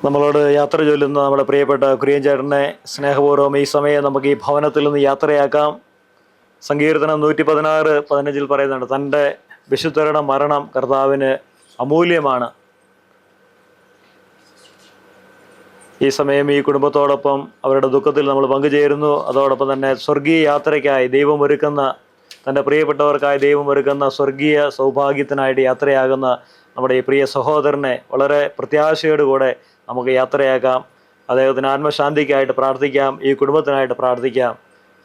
നമ്മളോട് യാത്ര ചൊല്ലുന്ന നമ്മുടെ പ്രിയപ്പെട്ട കുര്യൻ ചേട്ടനെ സ്നേഹപൂർവ്വം ഈ സമയം നമുക്ക് ഈ ഭവനത്തിൽ നിന്ന് യാത്രയാക്കാം. സങ്കീർത്തനം 116:15 പറയുന്നുണ്ട്, തൻ്റെ വിശുദ്ധരുടെ മരണം കർത്താവിന് അമൂല്യമാണ്. ഈ സമയം ഈ കുടുംബത്തോടൊപ്പം അവരുടെ ദുഃഖത്തിൽ നമ്മൾ പങ്കുചേരുന്നു. അതോടൊപ്പം തന്നെ സ്വർഗീയ യാത്രയ്ക്കായി ദൈവം ഒരുക്കുന്ന, തൻ്റെ പ്രിയപ്പെട്ടവർക്കായി ദൈവം ഒരുക്കുന്ന സ്വർഗീയ സൗഭാഗ്യത്തിനായിട്ട് യാത്രയാകുന്ന നമ്മുടെ ഈ പ്രിയ സഹോദരനെ വളരെ പ്രത്യാശയോടുകൂടെ നമുക്ക് യാത്രയാക്കാം. അദ്ദേഹത്തിന് ആത്മശാന്തിക്കായിട്ട് പ്രാർത്ഥിക്കാം, ഈ കുടുംബത്തിനായിട്ട് പ്രാർത്ഥിക്കാം.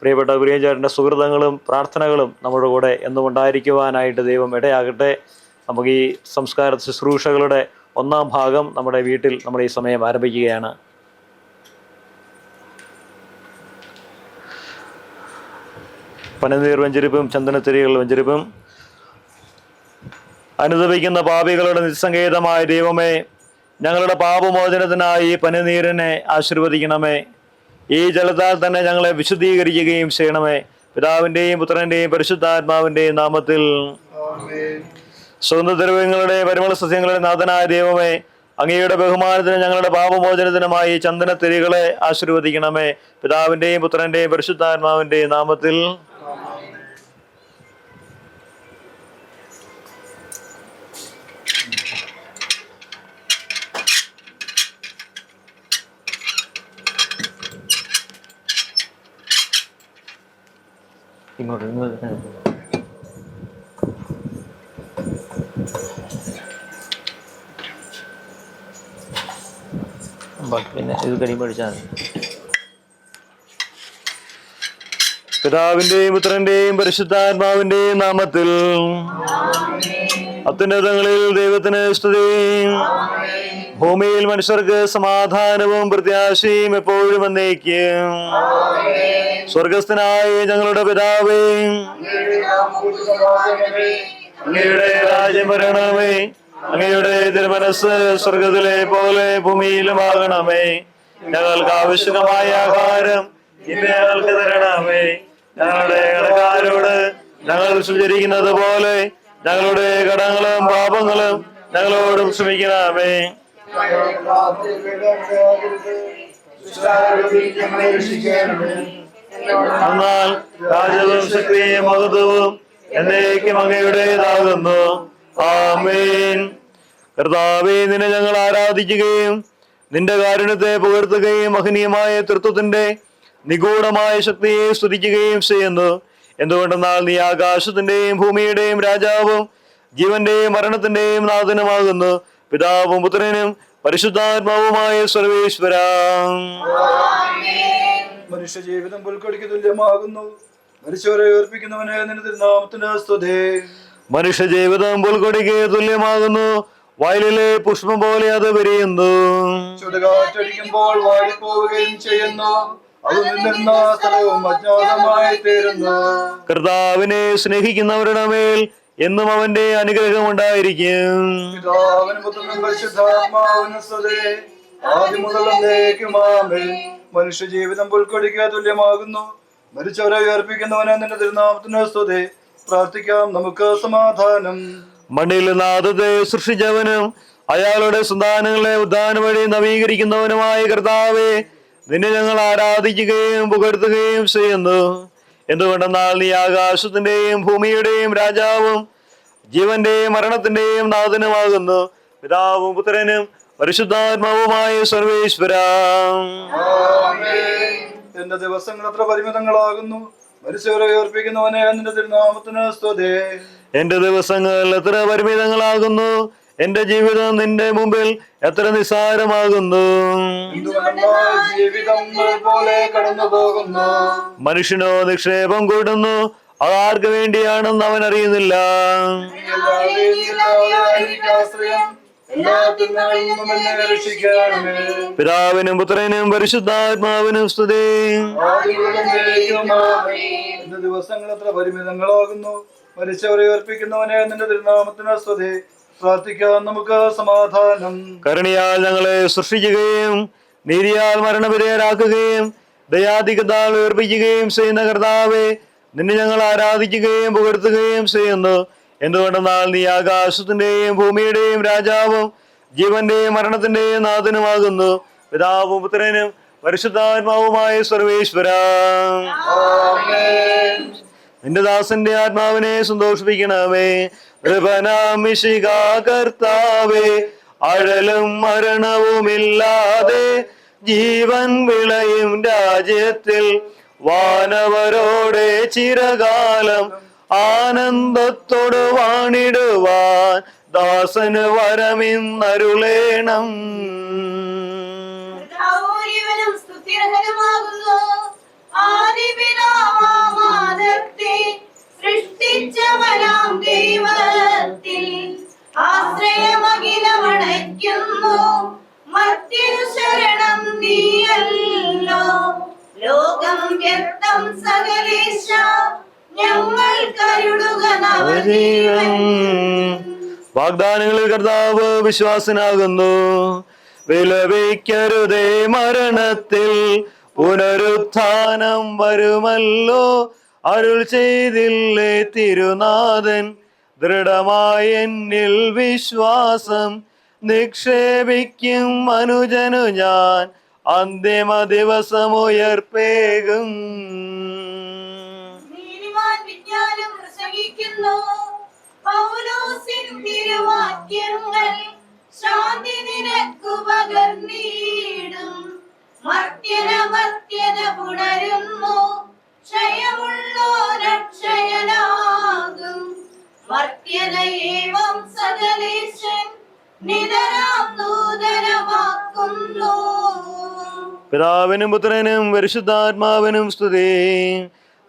പ്രിയപ്പെട്ട കുര്യൻ ചേട്ടൻ്റെ സുഹൃതങ്ങളും പ്രാർത്ഥനകളും നമ്മുടെ കൂടെ എന്നും ഉണ്ടായിരിക്കുവാനായിട്ട് ദൈവം ഇടയാകട്ടെ. നമുക്ക് ഈ സംസ്കാര ശുശ്രൂഷകളുടെ 1-ാം ഭാഗം നമ്മുടെ വീട്ടിൽ നമ്മൾ ഈ സമയം ആരംഭിക്കുകയാണ്. പനിനീർ വെഞ്ചരിപ്പും ചന്ദനത്തിരികൾ വെഞ്ചരിപ്പും. അനുദപിക്കുന്ന പാപികളുടെ നിസ്സങ്കേതമായ ദൈവമേ, ഞങ്ങളുടെ പാപമോചനത്തിനായി ഈ പനിനീരിനെ ആശീർവദിക്കണമേ. ഈ ജലത്താൽ തന്നെ ഞങ്ങളെ വിശുദ്ധീകരിക്കുകയും ചെയ്യണമേ. പിതാവിൻ്റെയും പുത്രൻ്റെയും പരിശുദ്ധാത്മാവിൻ്റെയും നാമത്തിൽ. സുഗന്ധദ്രവ്യങ്ങളുടെ പരിമള സസ്യങ്ങളുടെ നാഥനായ ദൈവമേ, അങ്ങയുടെ ബഹുമാനത്തിന് ഞങ്ങളുടെ പാപമോചനത്തിനുമായി ചന്ദനത്തിരികളെ ആശീർവദിക്കണമേ. പിതാവിൻ്റെയും പുത്രൻ്റെയും പരിശുദ്ധാത്മാവിൻ്റെയും നാമത്തിൽ. ഇങ്ങോട്ട് പിന്നെ ഇത് കഴിയുമ്പോഴാണ്. പിതാവിന്റെയും പുത്രന്റെയും പരിശുദ്ധാത്മാവിന്റെയും നാമത്തിൽ. അത്യുന്നതങ്ങളിൽ ദൈവത്തിന് സ്തുതി, ഭൂമിയിൽ മനുഷ്യർക്ക് സമാധാനവും പ്രത്യാശയും എപ്പോഴും എന്നേക്കും. സ്വർഗസ്ഥനായ ഞങ്ങളുടെ പിതാവേ, അങ്ങയുടെ രാജ്യം വരണമേ. അങ്ങയുടെ തിരുമനസ് സ്വർഗത്തിലെ പോലെ ഭൂമിയിലുമാകണമേ. ഞങ്ങൾക്ക് ആവശ്യമായ ആഹാരം ഇന്ന് ഞങ്ങൾക്ക് തരണമേ. ഞങ്ങളുടെ കടക്കാരോട് ഞങ്ങൾ ക്ഷമിച്ചിരിക്കുന്നത് പോലെ ഞങ്ങളുടെ കടങ്ങളും പാപങ്ങളും ഞങ്ങളോടും ക്ഷമിക്കണമേ. എന്നാൽ രാജ്യവും ശക്തിയും മഹത്വവും എന്നേക്കും അങ്ങയുടേതാകുന്നു. ആമേൻ. കർത്താവേ, നിന്നെ ഞങ്ങൾ ആരാധിക്കുകയും നിന്റെ കാരുണ്യത്തെ പുകഴ്ത്തുകയും മഹനീയമായ തൃത്വത്തിന്റെ നിഗൂഢമായ ശക്തിയെ സ്തുതിക്കുകയും ചെയ്യുന്നു. എന്തുകൊണ്ടെന്നാൽ നീ ആകാശത്തിന്റെയും ഭൂമിയുടെയും രാജാവും ജീവന്റെയും മരണത്തിന്റെയും നാഥനുമാകുന്നു. പിതാവും പുത്രനും പരിശുദ്ധാത്മാവുമായ സർവേശ്വര. മനുഷ്യ ജീവിതം പുൽക്കൊടിക്ക് തുല്യമാകുന്നു. മരിച്ചവരെ ഉയർപ്പിക്കുന്നവനെ നിന്റെ തിരുനാമത്തിന് സ്തുതി. മനുഷ്യ ജീവിതം പുൽക്കൊടിക്ക് തുല്യമാകുന്നു. വയലിലെ പുഷ്പം പോലെ അത് വിരിയുന്നു. ചുടുകാറ്റടിക്കുമ്പോൾ വാടിപ്പോവുകയും ചെയ്യുന്നു. അത് നിന്നിരുന്ന സ്ഥലവും അജ്ഞാതമായി തീരുന്നു. കർത്താവിനെ സ്നേഹിക്കുന്നവരുടെ മേൽ എന്നും അവന്റെ അനുഗ്രഹം ഉണ്ടായിരിക്കും. പിതാവിനും പുത്രനും പരിശുദ്ധാത്മാവിനും സ്തുതി. ആദ്യം മുതൽ എന്നേക്കും ആമേൻ. മനുഷ്യ ജീവിതം പുൽക്കൊടിക്ക് തുല്യമാകുന്നു. മരിച്ചവരെ ഉയർപ്പിക്കുന്നവനെ നിന്റെ തിരുനാമത്തിന് സ്തുതി. പ്രാർത്ഥിക്കാം, നമുക്ക് സമാധാനം. മണ്ണിൽ നാദത്തെ സൃഷ്ടിച്ചവനും അയാളുടെ സന്താനങ്ങളെ ഉദ്ധാനം വഴി നവീകരിക്കുന്നവനുമായ കർത്താവേ, നിന്നെ ഞങ്ങൾ ആരാധിക്കുകയും പുകഴ്ത്തുകയും ചെയ്യുന്നു. എന്തുകൊണ്ടെന്നാൽ നീ ആകാശത്തിന്റെയും ഭൂമിയുടെയും രാജാവും ജീവന്റെയും മരണത്തിന്റെയും നാഥനുമാകുന്നു. പിതാവും പുത്രനും പരിശുദ്ധാത്മാവുമായ സർവേശ്വര. എന്റെ ദിവസങ്ങൾ എത്ര പരിമിതങ്ങളാകുന്നു. മരിച്ചവരെ ഉയർപ്പിക്കുന്നവനെ നിന്റെ തിരുനാമത്തിന് സ്തുതി. എന്റെ ദിവസങ്ങൾ എത്ര പരിമിതങ്ങളാകുന്നു. എന്റെ ജീവിതം നിന്റെ മുമ്പിൽ എത്ര നിസ്സാരമാകുന്നു. ജീവിതം പോലെ കടന്നു പോകുന്നു. മനുഷ്യനോ നിക്ഷേപം കൂടുന്നു, അതാർക്ക് വേണ്ടിയാണെന്ന് അവൻ അറിയുന്നില്ല. പിതാവിനും പുത്രനും പരിശുദ്ധാത്മാവിനും സ്തുതി. ദിവസങ്ങൾ എത്ര പരിമിതങ്ങളാകുന്നു. മരിച്ചവരെ ഉയർപ്പിക്കുന്നവനെ നിന്റെ തിരുനാമത്തിന് സ്തുതി. പ്രാർത്ഥിക്കാം, നമുക്ക് സമാധാനം. കരുണയാൽ ഞങ്ങളെ സൃഷ്ടിക്കുകയും നീതിയാൽ മരണവിധേയരാക്കുകയും ദയാധികത്താൽ ഉയർപ്പിക്കുകയും ചെയ്യുന്ന കർത്താവേ, നിന്നെ ഞങ്ങൾ ആരാധിക്കുകയും പുകഴ്ത്തുകയും ചെയ്യുന്നു. എന്തുകൊണ്ടെന്നാൽ നീ ആകാശത്തിന്റെയും ഭൂമിയുടെയും രാജാവും ജീവന്റെയും മരണത്തിന്റെയും നാഥനുമാകുന്നു. പിതാവും പുത്രനും പരിശുദ്ധാത്മാവുമായ സർവേശ്വര, നിന്റെ ദാസന്റെ ആത്മാവിനെ സന്തോഷിപ്പിക്കണമേ. കൃപനാമിശിഹാ കർത്താവേ, അഴലും മരണവുമില്ലാതെ ജീവൻ വിളയും രാജ്യത്തിൽ വാനവരോടെ ചിരകാലം ആനന്ദത്തോട് വാണിടുവാൻ ദാസന് വരമിന്നരുളേണം. സൃഷ്ടിച്ചവനാം ദൈവത്തിൽ ആശ്രയമഖിലമണയ്ക്കുന്നു. മർത്യനു ശരണം നീയല്ലോ. ലോകം വ്യക്തം സകലേശ, ഞങ്ങൾ കരുടുക നവജീവൻ. വാഗ്ദാനങ്ങളിൽ കർത്താവ് വിശ്വാസനാകുന്നു. വിലപിക്കരുതേ മരണത്തിൽ, പുനരുത്ഥാനം വരുമല്ലോ. അരുൾ ചെയ്തില്ലേ തിരുനാഥൻ, ദൃഢമായ എന്നിൽ വിശ്വാസം നിക്ഷേപിക്കും മനുജനു ഞാൻ അന്തിമ ദിവസമുയർപ്പേകും. നീതിമാൻ വിജ്ഞാനം പ്രസംഗിക്കുന്നു. പൗലോസിൻ തിരുവാക്യങ്ങൾ ശാന്തി നിനക്കു പകർന്നിടും. മർത്യന പുണരുന്നു, ക്ഷയമുള്ളോരക്ഷയനാകും. മർത്യനയേവം സകലേശൻ നിതരാം നൂതനമാക്കുന്നു. പിതാവിനും പുത്രനും പരിശുദ്ധാത്മാവിനും സ്തുതി.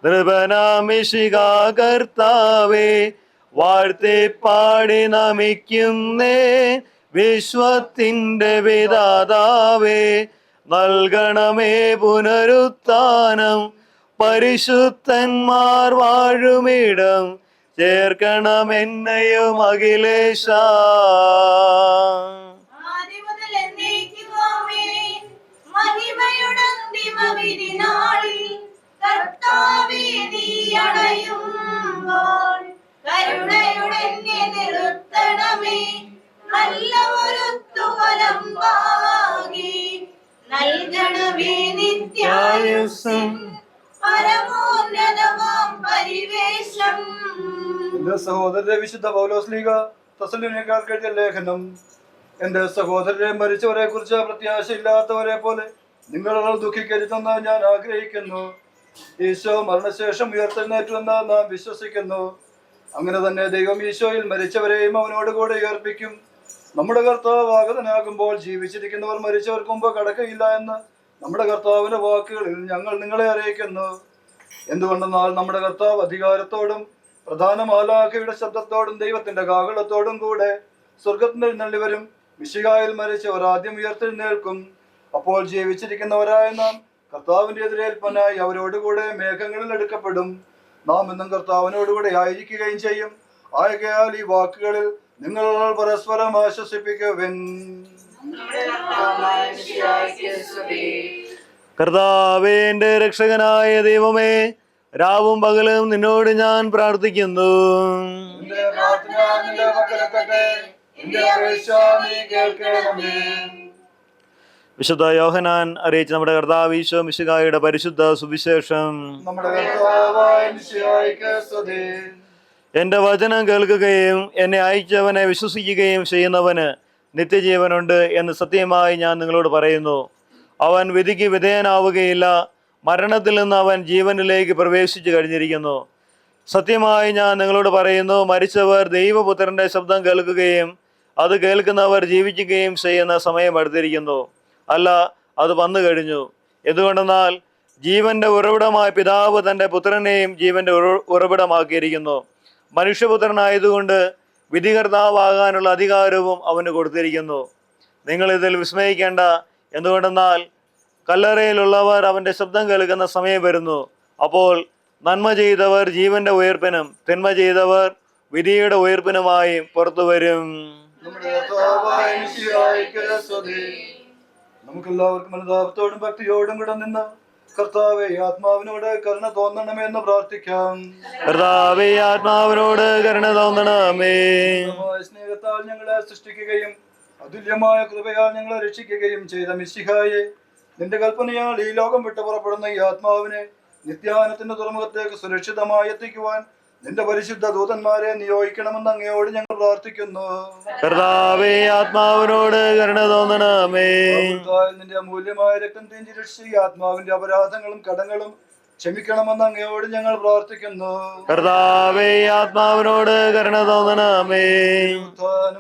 നൃപനാമിശിഹാ കർത്താവേ, വാഴ്ത്തി പാടി നമിക്കുന്നേ. വിശ്വത്തിന്റെ വിധാതാവേ, നൽകണമേ പുനരുത്ഥാനം. പരിശുദ്ധന്മാർ വാഴുമിടം ചേർക്കണമെന്നെയും അഖിലേശ. ആദിമുതൽ എന്നേക്കുമാമേ. മഹിമയുടെ അന്തിമ വിധിനാളിൽ കർത്താവേ, നീ അണയുമ്പോൾ കരുണയുടെ എന്നെ നിർത്തണമേ. നല്ല ഒരുത്തുവലം വാങ്ങി നൽകണമേ നിത്യായുസ്സും പരമോന്നതമാം പരിവേഷം. എന്റെ സഹോദരരെ, വിശുദ്ധ പൗലോസ്ലീഹ തെസ്സലോനിക്കർക്ക് എഴുതിയ ലേഖനം. എന്റെ സഹോദരരെ, മരിച്ചവരെ കുറിച്ച് പ്രത്യാശയില്ലാത്തവരെ പോലെ നിങ്ങൾ ദുഃഖിക്കരുതെന്ന് ഞാൻ ആഗ്രഹിക്കുന്നു. ഈശോ മരണശേഷം ഉയർത്തെഴുന്നേറ്റുവെന്ന് നാം വിശ്വസിക്കുന്നു. അങ്ങനെ തന്നെ ദൈവം ഈശോയിൽ മരിച്ചവരെയും അവനോട് കൂടെ ഉയർപ്പിക്കും. നമ്മുടെ കർത്താവ് ആഗതനാകുമ്പോൾ ജീവിച്ചിരിക്കുന്നവർ മരിച്ചവർക്ക് മുമ്പ് കടക്കയില്ല എന്ന് നമ്മുടെ കർത്താവിന്റെ വാക്കുകളിൽ ഞങ്ങൾ നിങ്ങളെ അറിയിക്കുന്നു. എന്തുകൊണ്ടെന്നാൽ നമ്മുടെ കർത്താവ് അധികാരത്തോടും പ്രധാന മാലാഖയുടെ ശബ്ദത്തോടും ദൈവത്തിന്റെ കാഹളത്തോടും കൂടെ സ്വർഗത്തിൽ എഴുന്നള്ളി മിശിഹായിൽ മരിച്ചവർ ആദ്യം ഉയർത്തെഴുന്നേൽക്കും. അപ്പോൾ ജീവിച്ചിരിക്കുന്നവരായ നാം കർത്താവിന്റെ എതിരേൽപ്പനായി അവരോടുകൂടെ മേഘങ്ങളിൽ എടുക്കപ്പെടും. നാം എന്നും കർത്താവിനോടുകൂടെ ആയിരിക്കുകയും ചെയ്യും. ആയകയാൽ ഈ വാക്കുകളിൽ നിങ്ങൾ പരസ്പരം ആശ്വസിപ്പിക്കുവിൻ. കർത്താവേ, എന്റെ രക്ഷകനായ ദൈവമേ, രാവും പകലും നിന്നോട് ഞാൻ പ്രാർത്ഥിക്കുന്നു. വിശുദ്ധ യോഹന്നാൻ അറിയിച്ച നമ്മുടെ കർത്താവ് ഈശോ മിശിഹായുടെ പരിശുദ്ധ സുവിശേഷം. എന്റെ വചനം കേൾക്കുകയും എന്നെ അയച്ചവനെ വിശ്വസിക്കുകയും ചെയ്യുന്നവന് നിത്യജീവനുണ്ട് എന്ന് സത്യമായി ഞാൻ നിങ്ങളോട് പറയുന്നു. അവൻ വിധിക്ക് വിധേയനാവുകയില്ല, മരണത്തിൽ നിന്ന് അവൻ ജീവനിലേക്ക് പ്രവേശിച്ചു കഴിഞ്ഞിരിക്കുന്നു. സത്യമായി ഞാൻ നിങ്ങളോട് പറയുന്നു, മരിച്ചവർ ദൈവപുത്രന്റെ ശബ്ദം കേൾക്കുകയും അത് കേൾക്കുന്നവർ ജീവിക്കുകയും ചെയ്യുന്ന സമയം അടുത്തിരിക്കുന്നു. അല്ല, അത് വന്നു കഴിഞ്ഞു. എന്തുകൊണ്ടെന്നാൽ ജീവന്റെ ഉറവിടമായ പിതാവ് തൻ്റെ പുത്രനെയും ജീവന്റെ ഉറവിടമാക്കിയിരിക്കുന്നു. മനുഷ്യപുത്രനായതുകൊണ്ട് വിധികർത്താവാകാനുള്ള അധികാരവും അവന് കൊടുത്തിരിക്കുന്നു. നിങ്ങളിതിൽ വിസ്മയിക്കേണ്ട. എന്തുകൊണ്ടെന്നാൽ കല്ലറയിലുള്ളവർ അവൻ്റെ ശബ്ദം കേൾക്കുന്ന സമയം വരുന്നു. അപ്പോൾ നന്മ ചെയ്തവർ ജീവന്റെ ഉയർപ്പിനും തിന്മ ചെയ്തവർ വിധിയുടെ ഉയർപ്പിനുമായി പുറത്തു വരും. നമുക്കെല്ലാവർക്കും അനുതാപത്തോടും ഭക്തിയോടും കൂടെ നിന്ന് കർത്താവേ, ആത്മാവിനോട് കരുണ തോന്നണമേ എന്ന് പ്രാർത്ഥിക്കാം. കർത്താവേ, ആത്മാവിനോട് കരുണ തോന്നണമേ. സ്നേഹത്താൽ ഞങ്ങളെ സൃഷ്ടിക്കുകയും അതുല്യമായ കൃപയാൽ ഞങ്ങളെ രക്ഷിക്കുകയും ചെയ്ത മിശിഹായെ, നിന്റെ കൽപ്പനയാൽ ഈ ലോകം വിട്ടു പുറപ്പെടുന്ന ഈ ആത്മാവിനെ നിത്യാനത്തിന്റെ തുറമുഖത്തേക്ക് സുരക്ഷിതമായി എത്തിക്കുവാൻ നിന്റെ പരിശുദ്ധ ദൂതന്മാരെ നിയോഗിക്കണമെന്ന് അങ്ങയോട് ഞങ്ങൾ പ്രാർത്ഥിക്കുന്നു. കർത്താവേ, ആത്മാവിനോട് കരുണ തോന്നണമേ. നിന്റെ അമൂല്യമായ രക്തം തീഞ്ചി രക്ഷിച്ച ഈ ആത്മാവിന്റെ അപരാധങ്ങളും കടങ്ങളും ക്ഷമിക്കണമെന്ന് അങ്ങയോട് ഞങ്ങൾ പ്രാർത്ഥിക്കുന്നു. കർത്താവേ, ആത്മാവിനോട് കരുണ തോന്നണമേ.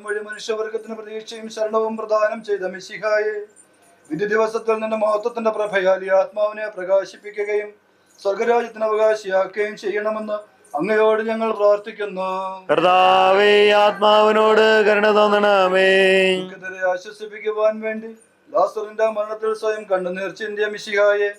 വഴി മനുഷ്യവർഗത്തിന് പ്രതീക്ഷയും ശരണവും പ്രദാനം ചെയ്ത മിശിഹായെ, വിധി ദിവസത്തിൽ നിന്റെ മഹത്വത്തിന്റെ പ്രഭയാൽ ഈ ആത്മാവിനെ പ്രകാശിപ്പിക്കുകയും സ്വർഗരാജ്യത്തിന് അവകാശിയാക്കുകയും ചെയ്യണമെന്ന് അങ്ങയോട് ഞങ്ങൾ പ്രാർത്ഥിക്കുന്നു. കർത്താവേ, ആത്മാവിനോട് കരുണ തോന്നണമേ. ദുഃഖിതരെ ആശ്വസിപ്പിക്കുവാൻ വേണ്ടി ലാസറിന്റെ മരണത്തിൽ സ്വയം കണ്ണുനീർ ചിന്തിയ മിശിഹായെ,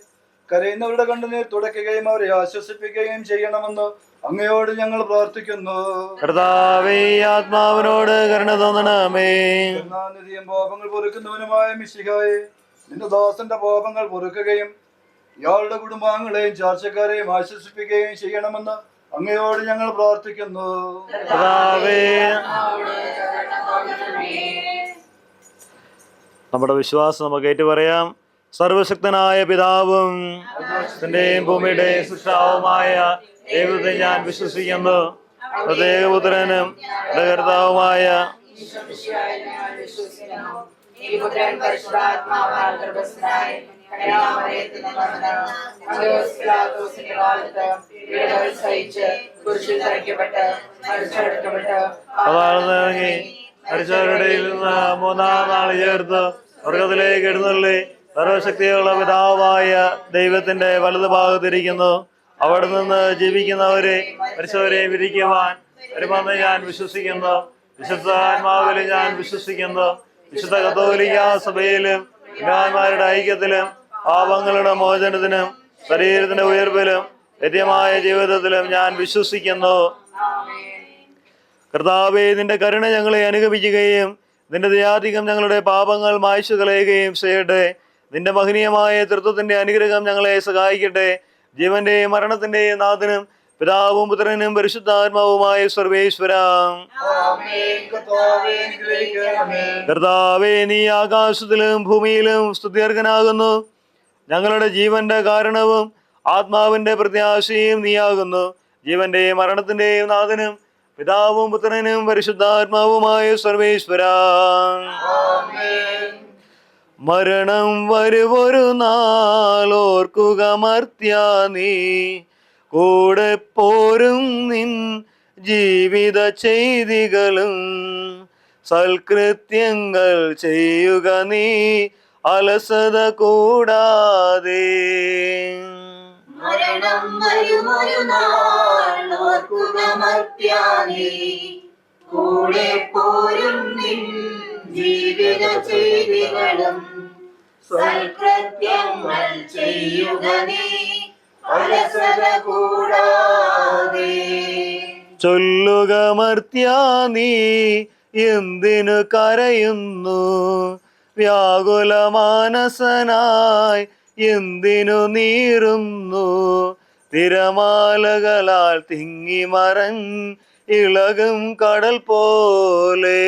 കരയുന്നവരുടെ കണ്ണുനീർ തുടയ്ക്കുകയും അവരെ ആശ്വസിപ്പിക്കുകയും ചെയ്യണമെന്ന് അങ്ങയോട് ഞങ്ങൾ പ്രാർത്ഥിക്കുന്നു. കർത്താവേ, ആത്മാവിനോട് കരുണ തോന്നണമേ. കരുണാനിധിയും പാപങ്ങൾ പൊറുക്കുന്നവനുമായ മിശിഹായെ, നിന്റെ ദാസന്റെ പാപങ്ങൾ പൊറുക്കുകയും ഇയാളുടെ കുടുംബാംഗങ്ങളെയും ചാർച്ചക്കാരെയും ആശ്വസിപ്പിക്കുകയും ചെയ്യണമെന്ന് അങ്ങയോട് ഞങ്ങൾ പ്രാർത്ഥിക്കുന്നു. കർത്താവേ, നമ്മുടെ വിശ്വാസം നമുക്ക് ഏറ്റു പറയാം. സർവശക്തനായ പിതാവും ന്റെയും ഭൂമിയുടെ സൃഷ്ടാവുമായ ദൈവത്തെ ഞാൻ വിശ്വസിക്കുന്നു. പ്രത്യേകപുത്രനും കർത്താവുമായ ഇറങ്ങി മരിച്ചവരുടെ നിന്ന് മൂന്നാം നാൾ ചേർത്ത് സ്വർഗത്തിലേക്ക് എഴുന്നള്ളി സർവശക്തിയുള്ള പിതാവായ ദൈവത്തിന്റെ വലതു ഭാഗത്തിരിക്കുന്നു. അവിടെ നിന്ന് ജീവിക്കുന്നവരെ മരിച്ചവരെ വിധിക്കുവാൻ വരുമെന്ന് ഞാൻ വിശ്വസിക്കുന്നു. വിശുദ്ധ ആത്മാവിലും ഞാൻ വിശ്വസിക്കുന്നു. വിശുദ്ധ കത്തോലിക്ക സഭയിലും പിതാക്കന്മാരുടെ ഐക്യത്തിലും പാപങ്ങളുടെ മോചനത്തിനും ശരീരത്തിന്റെ ഉയർപ്പിലും നിത്യമായ ജീവിതത്തിലും ഞാൻ വിശ്വസിക്കുന്നു. കർത്താവേ, നിന്റെ കരുണ ഞങ്ങളെ അനുഗമിക്കുകയും നിന്റെ ദയാധികം ഞങ്ങളുടെ പാപങ്ങൾ മായ്ച്ചു കളയുകയും ചെയ്യട്ടെ. നിന്റെ മഹനീയമായ തൃത്വത്തിന്റെ അനുഗ്രഹം ഞങ്ങളെ സഹായിക്കട്ടെ. ജീവന്റെയും മരണത്തിന്റെയും നാഥനും പിതാവും പുത്രനും പരിശുദ്ധാത്മാവുമായ സർവേശ്വര. കർത്താവേ, നീ ആകാശത്തിലും ഭൂമിയിലും സ്തുത്യർഹനാകുന്നു. ഞങ്ങളുടെ ജീവന്റെ കാരണവും ആത്മാവിന്റെ പ്രത്യാശയും നീയാകുന്നു. ജീവന്റെയും മരണത്തിന്റെയും നാഥനും പിതാവും പുത്രനും പരിശുദ്ധാത്മാവുമായ സർവേശ്വര. മരണം വരുവൊരു നാളോർക്കുക മർത്യാ, നീ കൂടെ പോരും നിൻ ജീവിത ചെയ്തികളും സൽകൃത്യങ്ങൾ ചെയ്യുക നീ അലസത കൂടാതെ. മരണം വരുമൊരു നാൾ ഓർക്കുക മർത്യാ, നീ കൂടെ പോരും നിൻ ജീവിത ചെയ്തികളും സൽകൃത്യങ്ങൾ ചെയ്യുക നീ അലസത കൂടാതെ. ചൊല്ലുക മർത്യാ, നീ എന്തിനു കരയുന്നു? വ്യാകുല മാനസനായി എന്തിനു നീറുന്നു? തിരമാലകളാൽ തിങ്ങി ഇളകും കടൽ പോലെ.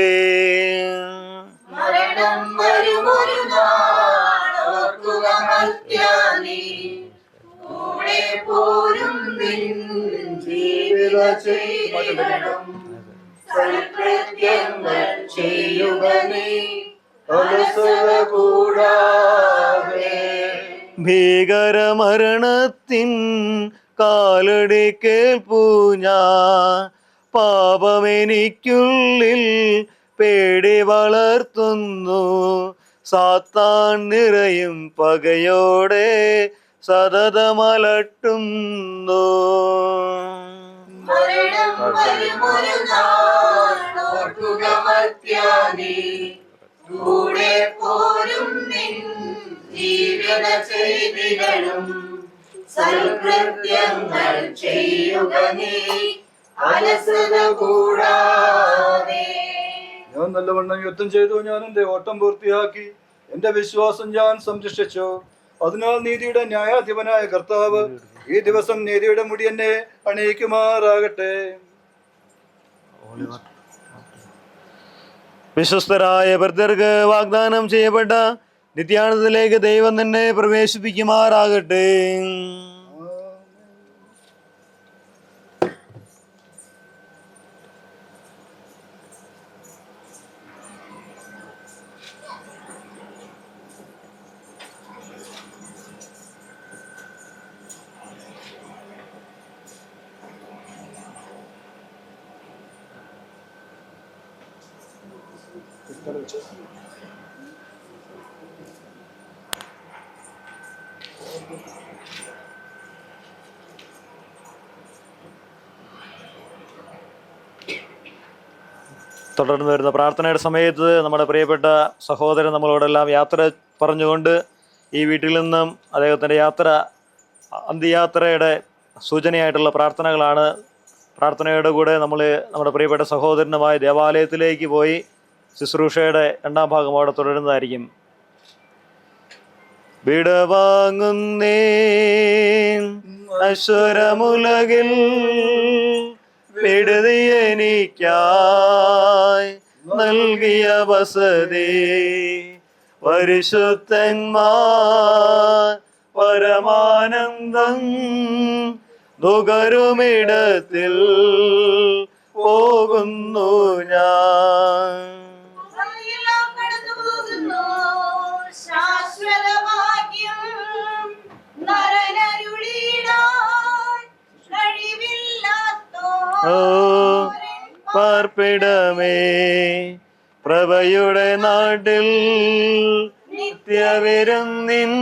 മരണം വരുമൊരു നാൾ ഓർക്കുക മർത്യാ, നീ കൂടെ പോരും നിൻ ജീവിത ചെയ്തികളും സൽകൃത്യങ്ങൾ ചെയ്യുക നീ അലസത കൂടാതെ. ഭീകരമരണത്തിൻ കാലടി കേൾപ്പൂ ഞാൻ, പാപമെനിക്കുള്ളിൽ പേടി വളർത്തുന്നു. സാത്താൻ നിറയും പകയോടെ സതതമലട്ടുന്നു. മരണം വരുമൊരു നാൾ ഓർക്കുക മർത്യാ, നീ കൂടെ പോരും നിൻ ജീവിത ചെയ്തികളും സൽകൃത്യങ്ങൾ ചെയ്യുക നീ അലസത കൂടാതെ. ഞാൻ നല്ലവണ്ണം യുദ്ധം ചെയ്തു, ഞാൻ എന്റെ ഓട്ടം പൂർത്തിയാക്കി, എന്റെ വിശ്വാസം ഞാൻ സംരക്ഷിച്ചു. അതിനാൽ നീതിയുടെ ന്യായാധിപനായ കർത്താവ് ഈ ദിവസം നീതിയുടെ മുടി എന്നെ അണിയിക്കുമാറാകട്ടെ. വിശ്വസ്തരായ ഭക്തർക്ക് വാഗ്ദാനം ചെയ്യപ്പെട്ട നിത്യാനന്ദത്തിലേക്ക് ദൈവം തന്നെ പ്രവേശിപ്പിക്കുമാറാകട്ടെ. തുടർന്ന് വരുന്ന പ്രാർത്ഥനയുടെ സമയത്ത് നമ്മുടെ പ്രിയപ്പെട്ട സഹോദരൻ നമ്മളോടെല്ലാം യാത്ര പറഞ്ഞുകൊണ്ട് ഈ വീട്ടിൽ നിന്നും അദ്ദേഹത്തിൻ്റെ അന്ത്യയാത്രയുടെ സൂചനയായിട്ടുള്ള പ്രാർത്ഥനകളാണ്. പ്രാർത്ഥനയുടെ കൂടെ നമ്മൾ നമ്മുടെ പ്രിയപ്പെട്ട സഹോദരനുമായ ദേവാലയത്തിലേക്ക് പോയി ശുശ്രൂഷയുടെ രണ്ടാം ഭാഗം അവിടെ തുടരുന്നതായിരിക്കും. വിടവാങ്ങുന്നേ അശ്വരമുലകിൽ വിടുതി എനിക്കായി നൽകിയ വസതി പരിശുദ്ധന്മാർ പരമാനന്ദം നുകരുമിടത്തിൽ പോകുന്നു ഞാൻ. പാർപ്പിടമേ പ്രഭയുടെ നാട്ടിൽ നിത്യവിരുന്നിൻ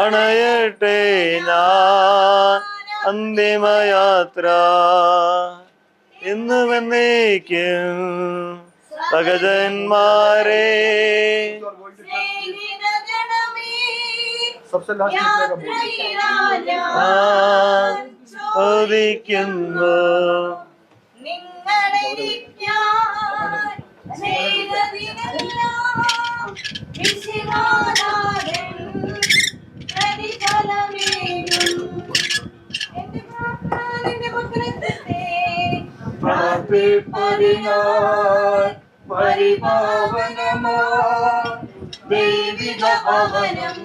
അണയട്ടെ ഞാൻ അന്തിമയാത്ര എന്നും എന്നേക്കും സഹജന്മാരെ ചോദിക്കുന്നു. പരിപാവനമോ ദൈവിക ഭവനം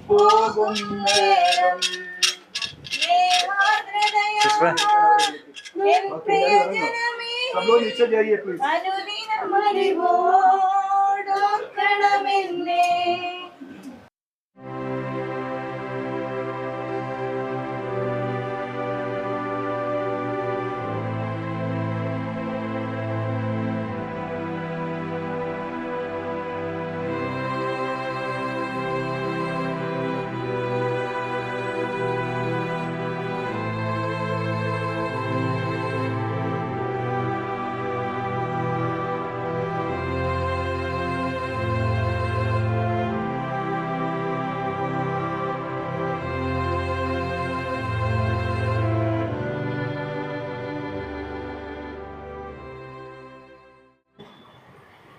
പോകും നേരം അനുദിനമറിവോടോർക്കണമെന്നേ.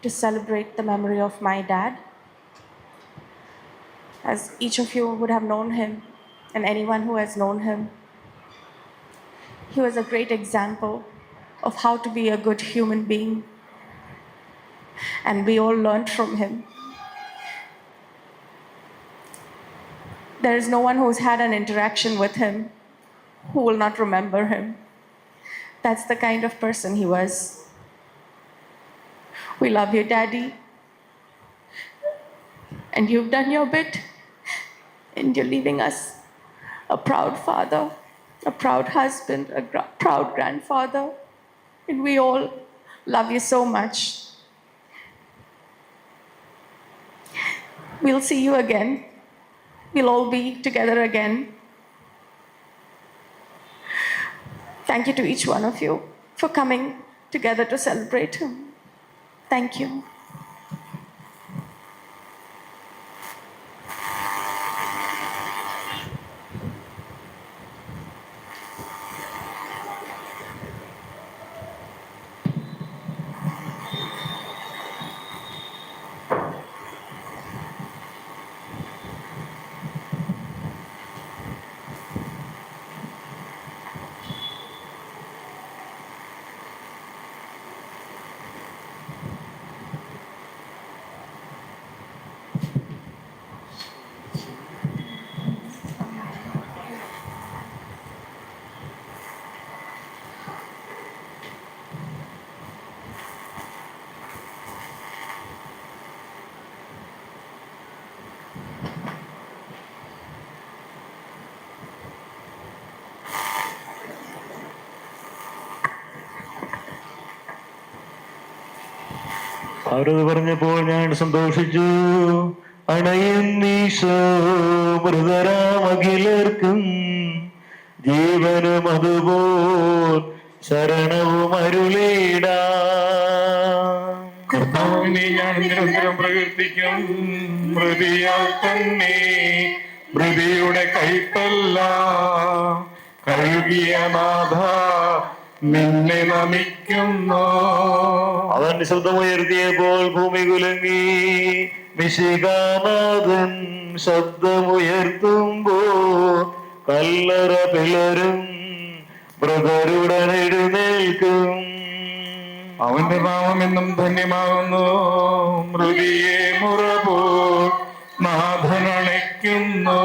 To celebrate the memory of my dad. As each of you would have known him, and anyone who has known him, he was a great example of how to be a good human being, and we all learned from him. There is no one who's had an interaction with him who will not remember him. That's the kind of person he was. We love you, Daddy. And you've done your bit, and you're leaving us a proud father, a proud husband, a proud grandfather. And we all love you so much. We'll see you again. We'll all be together again. Thank you to each one of you for coming together to celebrate him. Thank you. അവരത് പറഞ്ഞപ്പോൾ ഞാൻ സന്തോഷിച്ചു. അണയുന്നീശോ മൃതരാമഖിലർക്കും ജീവനും അതുപോൽ ശരണവും അരുളീടാ. കർത്താവിനെ ഞാൻ നിരന്തരം പ്രകീർത്തിക്കും. മൃതിയാൽ തന്നെ മൃതിയുടെ കൈപ്പല്ല കഴുകിയ നാഥ നിന്നെ നമിക്കുന്നു. അവൻ ശബ്ദമുയർത്തിയപ്പോൾ ഭൂമി കുലുങ്ങി. മിശികാനാഥൻ ശബ്ദമുയർത്തുമ്പോ കല്ലറ പിളരും, മൃതരുടൻ എഴുന്നേൽക്കും. അവന്റെ നാമം എന്നും ധന്യമാകുന്നു. മൃതിയെ മുറപോ നാഥനണയ്ക്കുന്നു.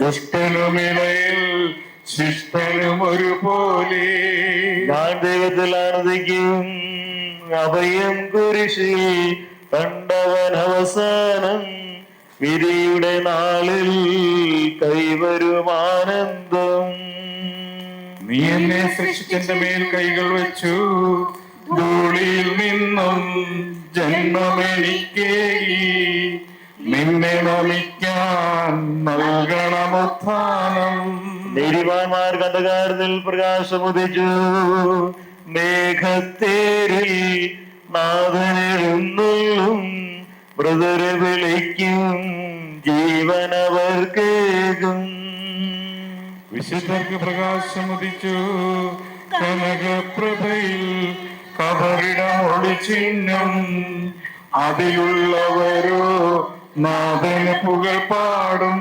ദുഷ്ടനുമിടയിൽ ശിഷ്ടനും ഒരുപോലെ. ഞാൻ ദൈവത്തിൽ ആനന്ദിക്കും. അഭയം കുരിശിൽ കണ്ടവൻ അവസാനം വിധിയുടെ നാളിൽ കൈവരും ആനന്ദം. നീ എന്നെ സൃഷ്ടിച്ചെന്റെ മേൽ കൈകൾ വെച്ചു. ധൂളിയിൽ നിന്നും ജന്മമെനിക്കേകി. നിന്നെ നമിക്കാൻ നൽകണമുത്ഥാനം. നീതിമാന്മാർ കണ്ടകാരത്തിൽ പ്രകാശമുദിച്ചു. മേഘത്തേരിൽ നാഥനെഴുന്നള്ളും, മൃതരെ വിളിക്കും, ജീവനവർക്കേകും. വിശുദ്ധർക്ക് പ്രകാശമുദിച്ചു. കനകപ്രഭയിൽ കബറിടം ഒളിച്ചിഹ്നം. അതിലുള്ളവരോ നാഥന് പുകൾ പാടും.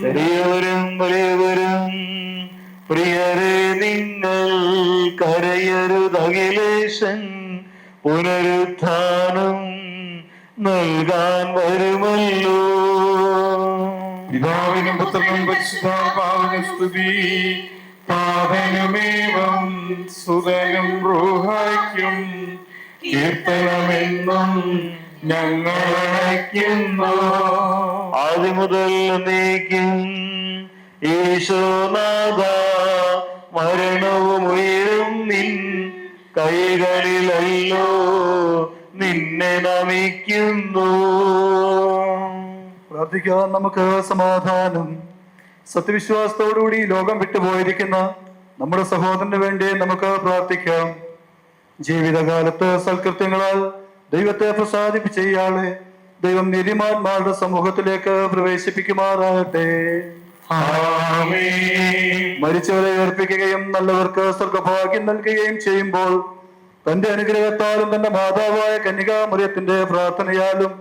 ചെറിയവരും വലിയവരും പ്രിയരെ നിങ്ങൾ കരയരുതഖിലേശൻ പുനരുത്ഥാനം നൽകാൻ വരുമല്ലോ. പിതാവിനും പുത്രനും പരിശുദ്ധാത്മാവിനും സ്തുതി. പാതനുമേവം സുതനും റൂഹായ്ക്കും കീർത്തനമെന്നും ഞങ്ങൾ അണയ്ക്കുന്നു. ആദ്യം മുതൽ നീക്കും ഈശോനാഥ മരണവും ഉയരും നിൻ കൈകളിലല്ലോ നിന്നെ നമിക്കുന്നു. പ്രാർത്ഥിക്കാൻ നമുക്ക് സമാധാനം. സത്യവിശ്വാസത്തോടുകൂടി ലോകം വിട്ടുപോയിരിക്കുന്ന നമ്മുടെ സഹോദരന് വേണ്ടി നമുക്ക് പ്രാർത്ഥിക്കാം. ജീവിതകാലത്ത് സൽകൃത്യങ്ങളാൽ ദൈവത്തെ പ്രസാദിപ്പിച്ച ഇയാളെ ദൈവം നീതിമാന്മാരുടെ സമൂഹത്തിലേക്ക് പ്രവേശിപ്പിക്കുമാറാകട്ടെ. മരിച്ചവരെ ഉയർപ്പിക്കുകയും നല്ലവർക്ക് സ്വർഗഭാഗ്യം നൽകുകയും ചെയ്യുമ്പോൾ തന്റെ അനുഗ്രഹത്താലും തന്റെ മാതാവായ കന്യകാമറിയത്തിന്റെ പ്രാർത്ഥനയാലും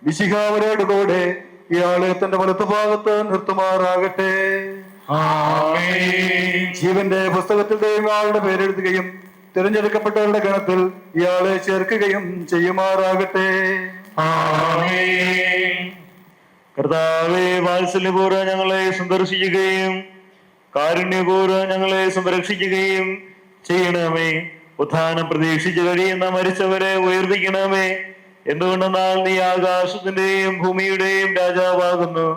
മിശിഹാവരോട് കൂടെ ഇയാളെ തന്റെ വലത്തുഭാഗത്ത് നിർത്തുമാറാകട്ടെ. ജീവന്റെ പുസ്തകത്തിൽ ദൈവം ആളുടെ പേരെഴുതുകയും തിരഞ്ഞെടുക്കപ്പെട്ടവരുടെ ഗണത്തിൽ ഇയാളെ ചേർക്കുകയും ചെയ്യുമാറാകട്ടെ. കർത്താവേ, വാത്സല്യപൂർവ്വം ഞങ്ങളെ സന്ദർശിക്കുകയും കാരുണ്യപൂർവ്വം ഞങ്ങളെ സംരക്ഷിക്കുകയും ചെയ്യണമേ. ഉത്ഥാനം പ്രതീക്ഷിച്ചു കഴിയുന്ന മരിച്ചവരെ ഉയർപ്പിക്കണമേ. എന്തുകൊണ്ടെന്നാൽ നീ ആകാശത്തിന്റെയും ഭൂമിയുടെയും രാജാവാകുന്നു.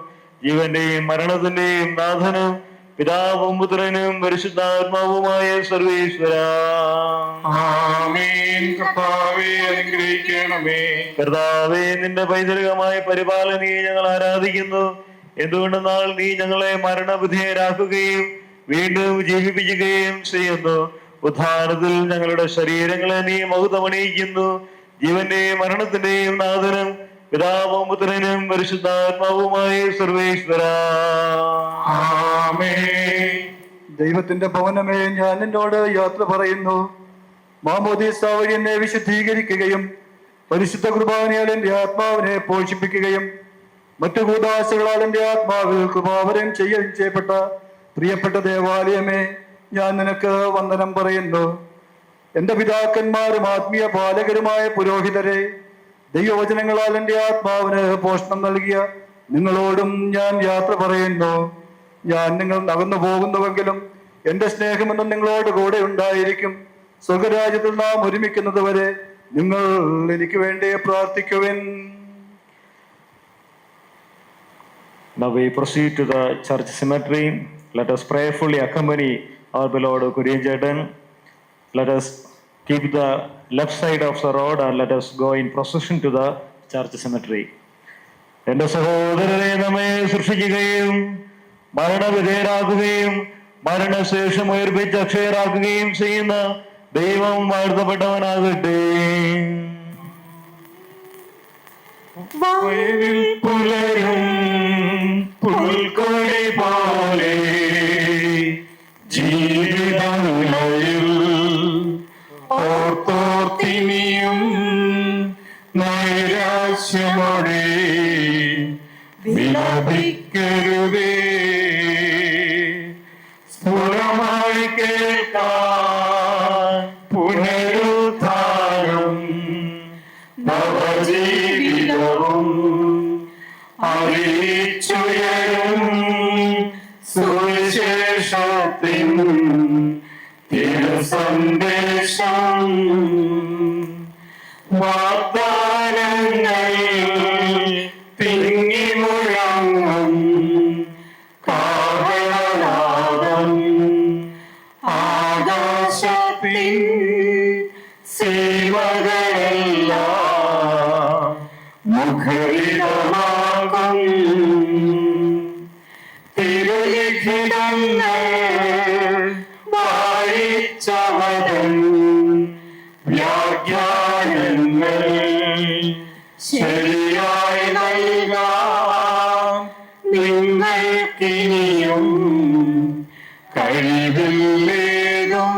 ജീവന്റെയും മരണത്തിന്റെയും നാഥനും പിതാവും പുത്രനും പരിശുദ്ധാത്മാവുമായ സർവേശ്വര. കർത്താവേ, നിന്റെ പൈതൃകമായ പരിപാലനയെ ഞങ്ങൾ ആരാധിക്കുന്നു. എന്തുകൊണ്ടെന്നാൽ നീ ഞങ്ങളെ മരണവിധേയരാക്കുകയും വീണ്ടും ജീവിപ്പിക്കുകയും ചെയ്യുന്നു. ഉദ്ധാനത്തിൽ ഞങ്ങളുടെ ശരീരങ്ങളെ നീ മഹത്വമണിയിക്കുന്നു. ജീവന്റെയും മരണത്തിന്റെയും നാഥനും പിതാവും പുത്രനും പരിശുദ്ധാത്മാവുമായ സർവേശ്വര. ദൈവത്തിന്റെ ഭവനമേ, ഞാൻ എന്നോട് യാത്ര പറയുന്നു. മാമോദീസ വഴി എന്നെ വിശുദ്ധീകരിക്കുകയും പരിശുദ്ധ കുർബാനയാൽ എന്റെ ആത്മാവിനെ പോഷിപ്പിക്കുകയും മറ്റു കൂദാശകളാൽ എന്റെ ആത്മാവിൽ കൃപാവരം ചെയ്യപ്പെട്ട പ്രിയപ്പെട്ട ദേവാലയമേ, ഞാൻ നിനക്ക് വന്ദനം പറയുന്നു. എന്റെ പിതാക്കന്മാരും ആത്മീയ പാലകരുമായ പുരോഹിതരെ, ദൈവവചനങ്ങളാൽ എന്റെ ആത്മാവിന് പോഷണം നൽകിയ നിങ്ങളോടും ഞാൻ യാത്ര പറയുന്നു. ഞാൻ നിങ്ങൾ അകന്നു പോകുന്നുവെങ്കിലും എന്റെ സ്നേഹമെന്നും നിങ്ങളോട് കൂടെ ഉണ്ടായിരിക്കും. സ്വർഗരാജ്യത്തിൽ നാം ഒരുമിക്കുന്നത് വരെ നിങ്ങൾ എനിക്ക് വേണ്ടി പ്രാർത്ഥിക്കുവിൻ. Now we proceed to the church cemetery. Let us prayerfully accompany our beloved Kurian Chetan. Let us keep the left side of the road and let us go in procession to the church cemetery. എന്റെ സഹോദരനെ, നമ്മെ സൃഷ്ടിക്കുകയും മരണവിധേയരാക്കുകയും മരണശേഷം ഉയർപ്പിച്ച് അക്ഷയരാക്കുകയും ചെയ്യുന്ന ദൈവം വാഴ്ത്തപ്പെട്ടവനാകട്ടെ. വയലിൽ പുലരും പുൽക്കൊടി പോലെ ജീവിതനിലയിൽ ഓർത്തോർത്തിനിയും നൈരാശ്യമോടെ വിലപിക്കരുതേ. സ്ഫുടമായി കേൾക്കാൻ പുനരുദ്ധാനം നവജീവിതവും അറിയിച്ചുയരും സുവിശേഷത്തിൻ തിരുസന്ദേശം. വാഗ്ദാനങ്ങൾ തിങ്ങി മുഴങ്ങും കാഹളനാദം ആകാശത്തിൻ സീമകളെല്ലാം മുഖരിതമാകും. തിരുലിഖിതങ്ങൾ വായിച്ചവരും വ്യാഖ്യാനങ്ങൾ ശരിയായി നൽകാം നിങ്ങൾക്കിനിയും കഴിവില്ലേതും.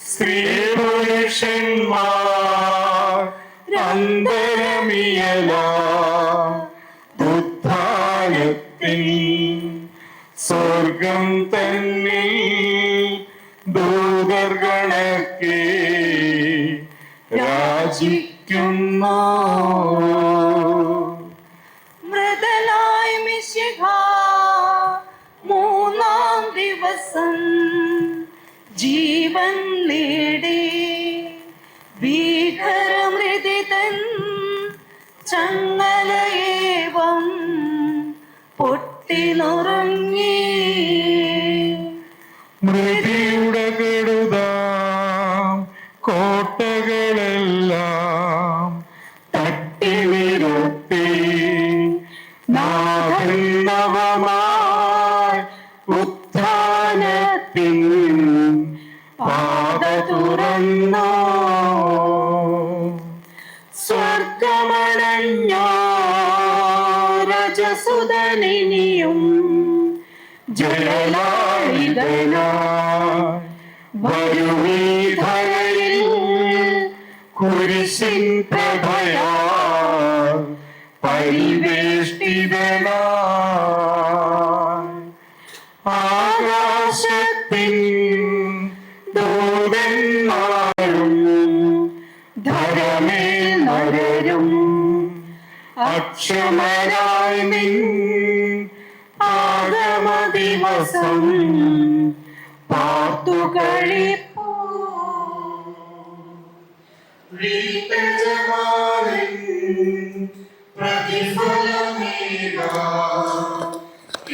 സ്ത്രീ പുരുഷന്മാർ അന്തരമിയല ഉത്ഥാനത്തിൽ സ്വർഗം തന്നിൽ ദൂതർഗണക്കെ രാജിക്കുന്നു. മൃതനായ മിശിഹ മൂന്നാം ദിവസം ജീവൻ നേടി. ഭീകരമൃതിതൻ ചങ്ങലയേവം പൊട്ടിനുറങ്ങി. മൃതിയുടെ കെടുതാം കോട്ടകളെല്ലാം തട്ടി വിരുത്തി നാഗന്ധവമായി ഉത്ഥാനത്തിൻ പാത തുറന്നു. സ്വർഗമണഞ്ഞ രജസുതനിനിയും ജയലാളിതനായി വരുവീധരയിൽ കുരിശിൻ പ്രഭയാൽ പരിവേഷ്ടിതനായി ആകാശത്തിൻ ദൂതന്മാരും ധരമേൽ നരരും അക്ഷമരായി നിൻ ആഗമ ദിവസം പാർത്തുകളിപ്പൂ. വീട്ടജമാനൻ പ്രതിഫലമേകാം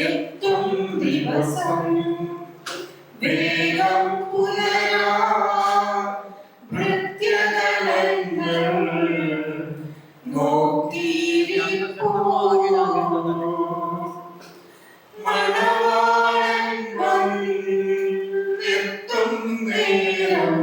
എത്തും ദിവസം വേഗം പുലരാ ഭൃത്യഗണങ്ങൾ നോക്കിയിരിപ്പൂ. മണവാളൻ വന്നെത്തും നേരം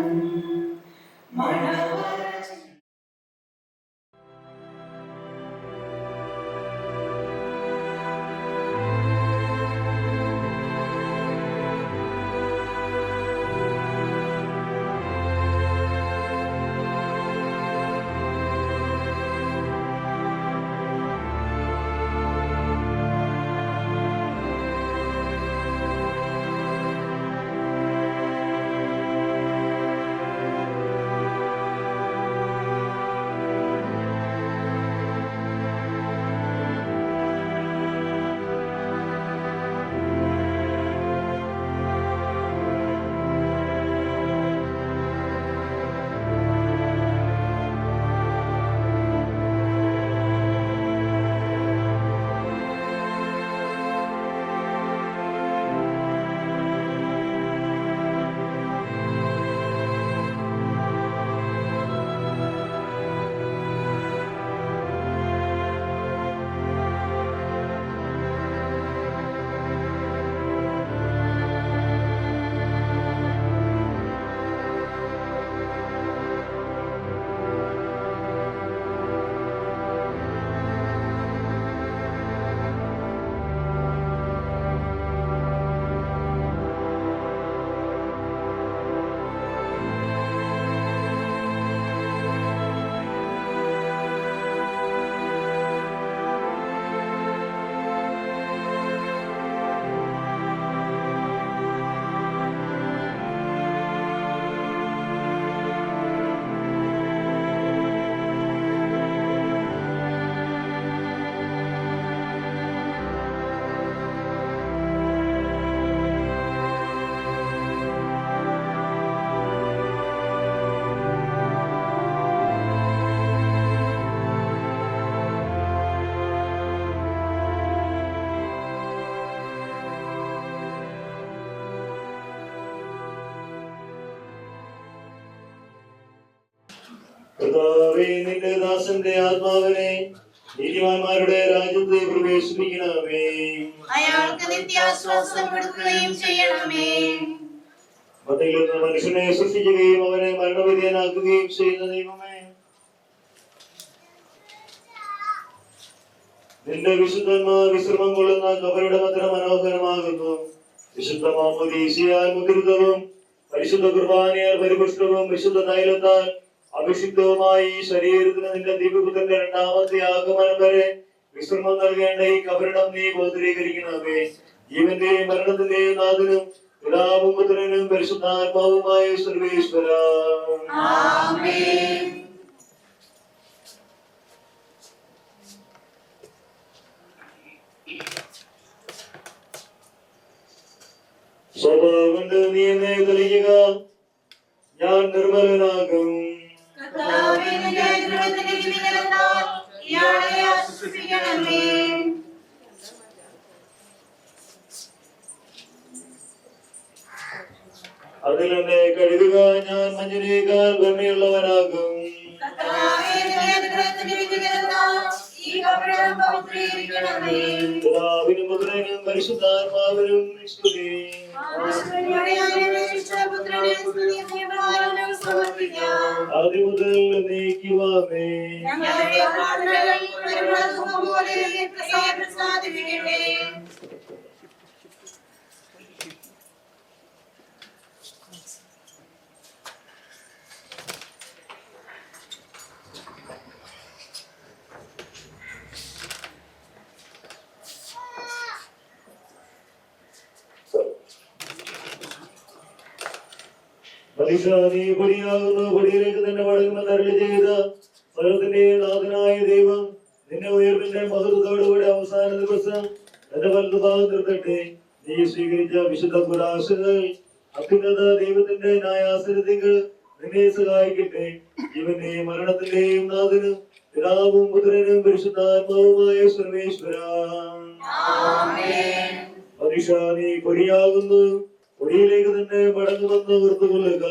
കർത്താവേ, നിന്റെ ദാസന്റെ ആത്മാവിനെ നീതിമാന്മാരുടെ രാജ്യത്തെ പ്രവേശിപ്പിക്കണമേ. അയാൾക്ക് നിത്യാശ്വാസം കൊടുക്കുകയും ചെയ്യണമേ. മതയിൽ നിന്ന് മനുഷ്യനെ സൃഷ്ടിക്കുകയും അവനെ മരണവിധേയനാക്കുകയും ചെയ്യുന്ന ദൈവമേ, നിന്റെ വിശുദ്ധന്മാർ വിശ്രമം കൊള്ളുന്ന കബരുടെ മത്ര മനോഹരമാകുന്നു. വിശുദ്ധ മാമോദീസയാൽ മുദ്രിതവും പരിശുദ്ധ കുർബാനയാൽ പരിപുഷ്ടവും വിശുദ്ധ തൈലത്താൽ അഭിഷിക്തവുമായി ഈ ശരീരത്തിന് നിന്റെ ദിവ്യപുത്രന്റെ രണ്ടാമത്തെ ആഗമനം വരെ വിശ്രമം നൽകേണ്ട ഈ കബറിടം നീ ബോധീകരിക്കണമേ. ജീവന്റെയും മരണത്തിന്റെയും നാഥനും പിതാവും പുത്രനും പരിശുദ്ധാത്മാവുമായ സർവേശ്വര. ആമേൻ. സ്വഭാവം കൊണ്ട് നീ എന്നെ തെളിയുക, ഞാൻ നിർമ്മലനാകും. കർത്താവേ, നിന്റെ അനുഗ്രഹത്തിന്റെ ദിവികലത്താൽ ഇയാളെ ആശ്വസിപ്പിക്കണമേ. അതിൽ എന്നെ കഴുകുക, ഞാൻ മഞ്ഞിനേക്കാൾ ഭംഗിയുള്ളവനാകും. കർത്താവേ, നിന്റെ അനുഗ്രഹത്തിന്റെ ദിവികലത്താൽ ഈ കബറിടം പവിത്രീകരിക്കണമേ. പിതാവിനും പുത്രനും പരിശുദ്ധാത്മാവിനും സ്തുതി. ആദ്യം മുതൽ നീക്കുവാമേ. ഞങ്ങളുടെ പ്രാർത്ഥനകൾ പരിമളധൂപം പോലെ പ്രസാദിപ്പിക്കട്ടെ. മനുഷ്യ, നീ പൊടിയാകുന്നു, പൊടിയിലേക്ക് തന്നെ മടങ്ങുമെന്ന് അരുളി ചെയ്ത സർവ്വത്തിന്റെ നാഥനായ ദൈവം നിന്നെ ഉയർപ്പിന്റെ മഹത്വത്തോടുകൂടി അവസാന ദിവസം എന്റെ വലതുഭാഗം നിർത്തട്ടെ. നീ സ്വീകരിച്ച വിശുദ്ധ കുദാശകൾ അത്യുന്നത ദൈവത്തിന്റെ ന്യായാസനത്തികൾ നിന്നെ സഹായിക്കട്ടെ. ജീവന്റെയും മരണത്തിന്റെയും നാഥനും പിതാവും പുത്രനും പരിശുദ്ധാത്മാവുമായ സർവേശ്വര. മനുഷ്യ, നീ പൊടിയാകുന്നു, പൊടിയിലേക്ക് തന്നെ മടങ്ങുമെന്ന് ഓർത്തുകൊള്ളുക.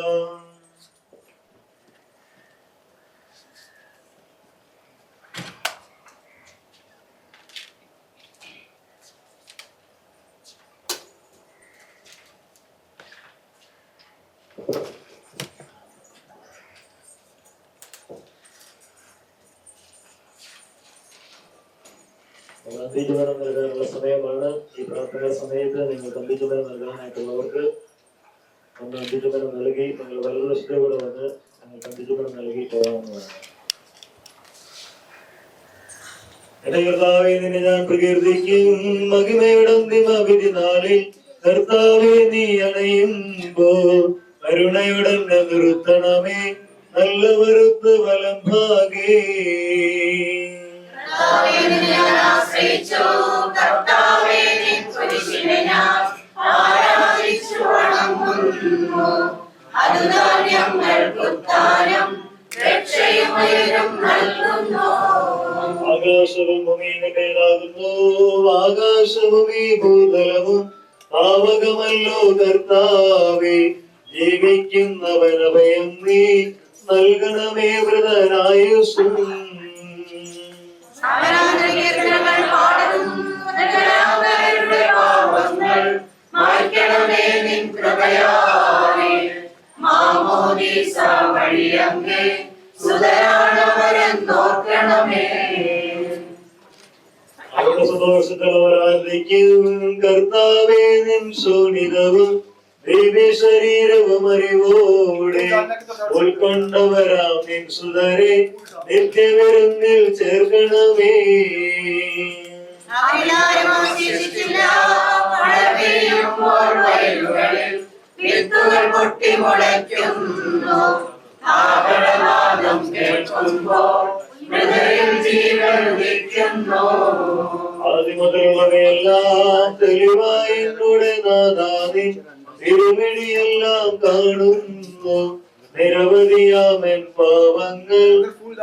അന്ത്യജീവനം നൽകാനുള്ള സമയമാണ്. ഈ പ്രാർത്ഥന സമയത്ത് നിങ്ങൾ അന്ത്യജീവനം നൽകാനായിട്ടുള്ളവർക്ക് ഒന്ന് അന്ത്യജീവനം നൽകി നിങ്ങൾ വലതുവശത്തെ കൂടെ വന്ന് നിങ്ങൾക്ക് അന്ത്യജീവനം നൽകി പോകാവുന്നതാണ്. എന്റെ കർത്താവേ, നിന്നെ ഞാൻ പ്രകീർത്തിക്കും. മഹിമയുടെ അന്തിമ വിധി നാളിൽ കർത്താവേ, നീ അണയുമ്പോ കരുണയുടെ നിർത്തണമേ, നല്ലവരുത്ത് വലം ഭാഗേ. കർത്താവേ, നിന്നെ ഞാൻ ആശ്രയിച്ചു. കർത്താവേ, നിൻ കുരിശിനെ ഞാൻ ആരാധിച്ചു വണങ്ങുന്നു. അതുതാൻ ഞങ്ങൾക്കുത്താനം രക്ഷയും ഉയരും നൽകുന്നു. ആകാശവും ഭൂമിയും നിന്റേതാകുന്നു. ആകാശവും ഈ ഭൂതലവും പാവകമല്ലോ കർത്താവേ. ജീവിക്കുന്നവനഭയം നീ നൽകണമേ വൃതനായുസ്സും. അവരാധനകീർത്തനങ്ങൾ പാടും. ജനങ്ങളുടെ പാപങ്ങൾ മായ്ക്കണമേ നിൻ കൃപയാലെ. മാമോദീസ വഴിയങ്ങേ സുതരാണവരെന്നോർക്കണമേ. അവരുടെ സന്തോഷത്തിൽ അവർ ആനന്ദിക്കും. കർത്താവേ, നിൻ ശോണിതവും ദിവ്യ ശരീരവും അറിവോടെ ഉൾക്കൊണ്ടവരാം നിൻ സുതരെ നിത്യവിരുന്നിൽ ചേർക്കണമേ. അവരിലാരും അവശേഷിച്ചില്ല. മഴ പെയ്യുമ്പോൾ വയലുകളിൽ വിത്തുകൾ പൊട്ടിമുളയ്ക്കുന്നു. ആഹ്ലാദം കേൾക്കുമ്പോൾ ഹൃദയം ജീവൻ ഉദിക്കുന്നു. ആദ്യമുതലുള്ളവയെല്ലാം തെളിവായി എന്നോട് നാദാനി തിരുമിഴിയെല്ലാം കാണുന്നു. നിരവധിയാമൻ പാവങ്ങൾ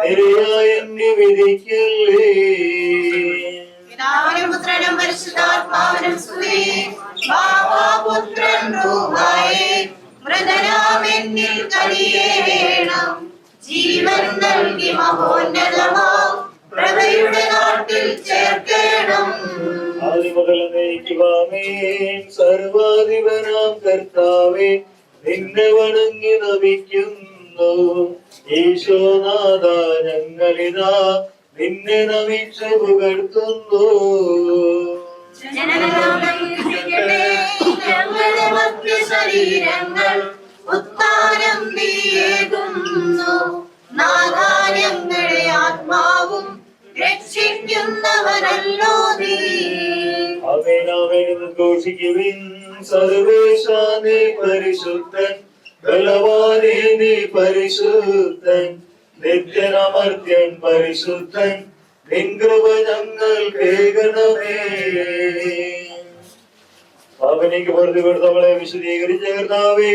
നിരയായി എന്നെ വിധിക്കല്ലേ. പിതാവിനും പുത്രനും പരിശുദ്ധാത്മാവിനും സ്തുതി. ബാവാ പുത്രൻ റൂഹായേ മൃതനാമെന്നിൽ കനിയേണം. ജീവ ജീവൻ നൽകി മഹോന്നതമാം പ്രഭയുടെ നാട്ടിൽ ചേർക്കണം. ആദിമുതൽ നയിക്കുവാമേൻ സർവാധിപനാം കർത്താവേ, നിന്നെ വണങ്ങി നമിക്കുന്നു. ഈശോനാഥ ഞങ്ങളിതാ നിന്നെ നമിച്ചു പുകഴ്ത്തുന്നു. ഞങ്ങളുടെ മധ്യശരീരങ്ങൾ ഉത്താനം നീയേകുന്നു. നാഗാര്യങ്ങളെ ആത്മാവും രക്ഷിക്കുന്നവനല്ലോ നീ. ആമേൻ ആമേൻ ഘോഷിക്കുവിൻ. സർവേശാ നീ പരിശുദ്ധൻ, ബലവാനേ നീ പരിശുദ്ധൻ, നിത്യനമർത്യൻ പരിശുദ്ധൻ, നിൻ കൃപ ഞങ്ങൾ കേൾക്കണമേ. പാപനീക്ക് പുറത്തു കൊടുത്തവളെ വിശദീകരിച്ച കർത്താവേ,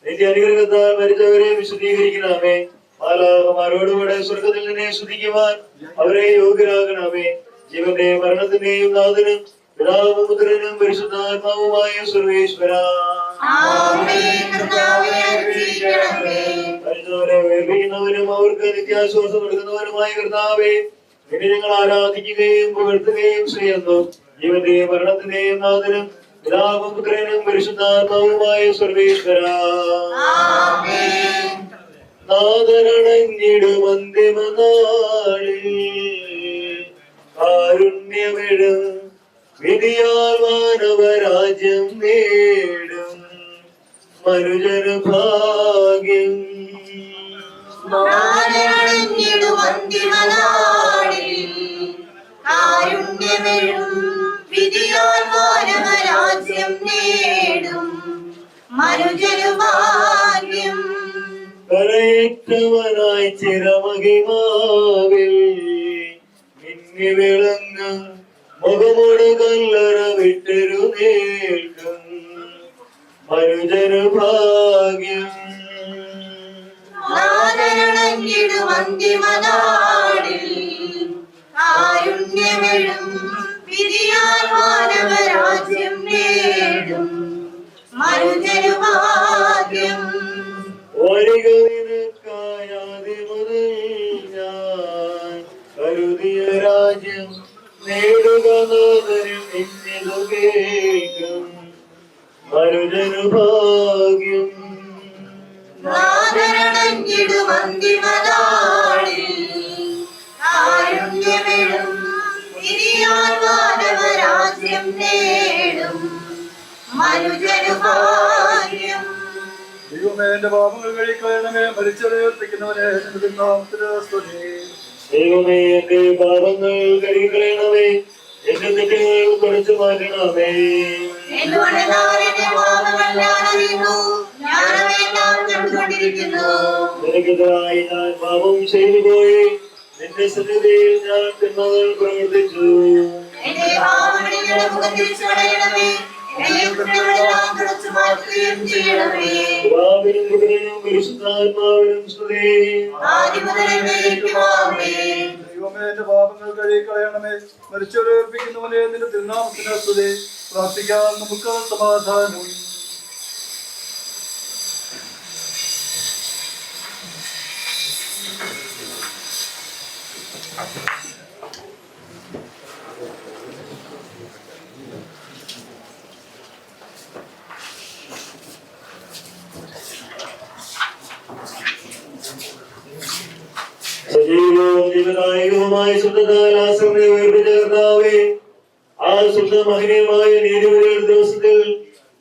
നിന്റെ അനുഗ്രഹത്താൽ മരിച്ചവരെ വിശദീകരിക്കണമേ. മാലാഖമാരോടുകൂടെ സ്വർഗത്തിൽ നിന്നെ സ്തുതിക്കുവാൻ അവരെ യോഗ്യരാകണമേ. ജീവന്റെ മരണത്തിന്റെയും നാഥനും പിതാവും പുത്രനും പരിശുദ്ധാത്മാവുമായ സർവേശ്വര, മരിച്ചവരെ വേർപിക്കുന്നവനും അവർക്ക് നിത്യാശ്വാസം നൽകുന്നവനുമായ കർത്താവേ, നിന്നെ ഞങ്ങൾ ആരാധിക്കുകയും പുകഴ്ത്തുകയും ചെയ്യുന്നു. ജീവന്റെയും മരണത്തിന്റെയും നാഥനും പിതാവും പുത്രനും പരിശുദ്ധാത്മാവുമായ സർവേശ്വര, നാഥനണഞ്ഞിടും അന്തിമനാളിൽ കാരുണ്യമിടും വിധിയാൽ മാനവരാജ്യം നേടും മനുജന് ഭാഗ്യം. രാജ്യം നേടും മനുജനു ഭാഗ്യം. കരയേറ്റവനായി ചിരമഹിമാവിൽ മിന്നി വിളങ്ങും മുഖമോട് കല്ലറ വിട്ടെഴുന്നേൽക്കും മനുജനു ഭാഗ്യം. അന്തിമനാളിൽ കാരുണ്യമെഴും വിധിയാൽ മാനവരാജ്യം നേടും മനുജനു ഭാഗ്യം. വരിക നിനക്കായാതി മുതൽ ഞാൻ കരുതിയ രാജ്യം നേടുക നാഥനിൽ നിന്നിതു കേൾക്കും മനുജനു ഭാഗ്യം. നാഥനണഞ്ഞിടും അന്തിമനാളിൽ കാരുണ്യമെഴും വിധിയാൽ മാനവരാജ്യം നേടും മനുജനു ഭാഗ്യം. ദൈവമേ, എന്റെ പാപങ്ങൾ കഴിക്കണമേ. മരിച്ചറിയിപ്പിക്കുന്നവനെ നാമത്തിന് സ്തുതി. ദൈവമേ, എന്റെ പാപങ്ങൾ കഴുകിക്കളയണമേ, എന്റെ തെറ്റുകൾ തുടച്ചു മാറ്റണമേ. നിനക്കെതിരായി ഞാൻ പാപം ചെയ്തു പോയി, നിന്റെ സന്നിധിയിൽ ഞാൻ തിന്മകൾ പ്രവർത്തിച്ചു. പിതാവിനും പുത്രനും പരിശുദ്ധാത്മാവിനും സ്തുതി. ദൈവമേ, എന്റെ പാപങ്ങൾ കഴിക്കളയണമേ. മരിച്ചറിയിപ്പിക്കുന്നവനെ നിന്റെ തിരുനാമത്തിന് സ്തുതി. പ്രാർത്ഥിക്കാൻ നമുക്ക് സമാധാനം. സജീവവും ജീവനായകവുമായ ശുദ്ധതാൽ ആശ്രമത്തെ ഉയർപ്പിച്ച കർത്താവേ, ആ ശുദ്ധ മഹനീയമായ നീതിയുടെ ദിവസത്തിൽ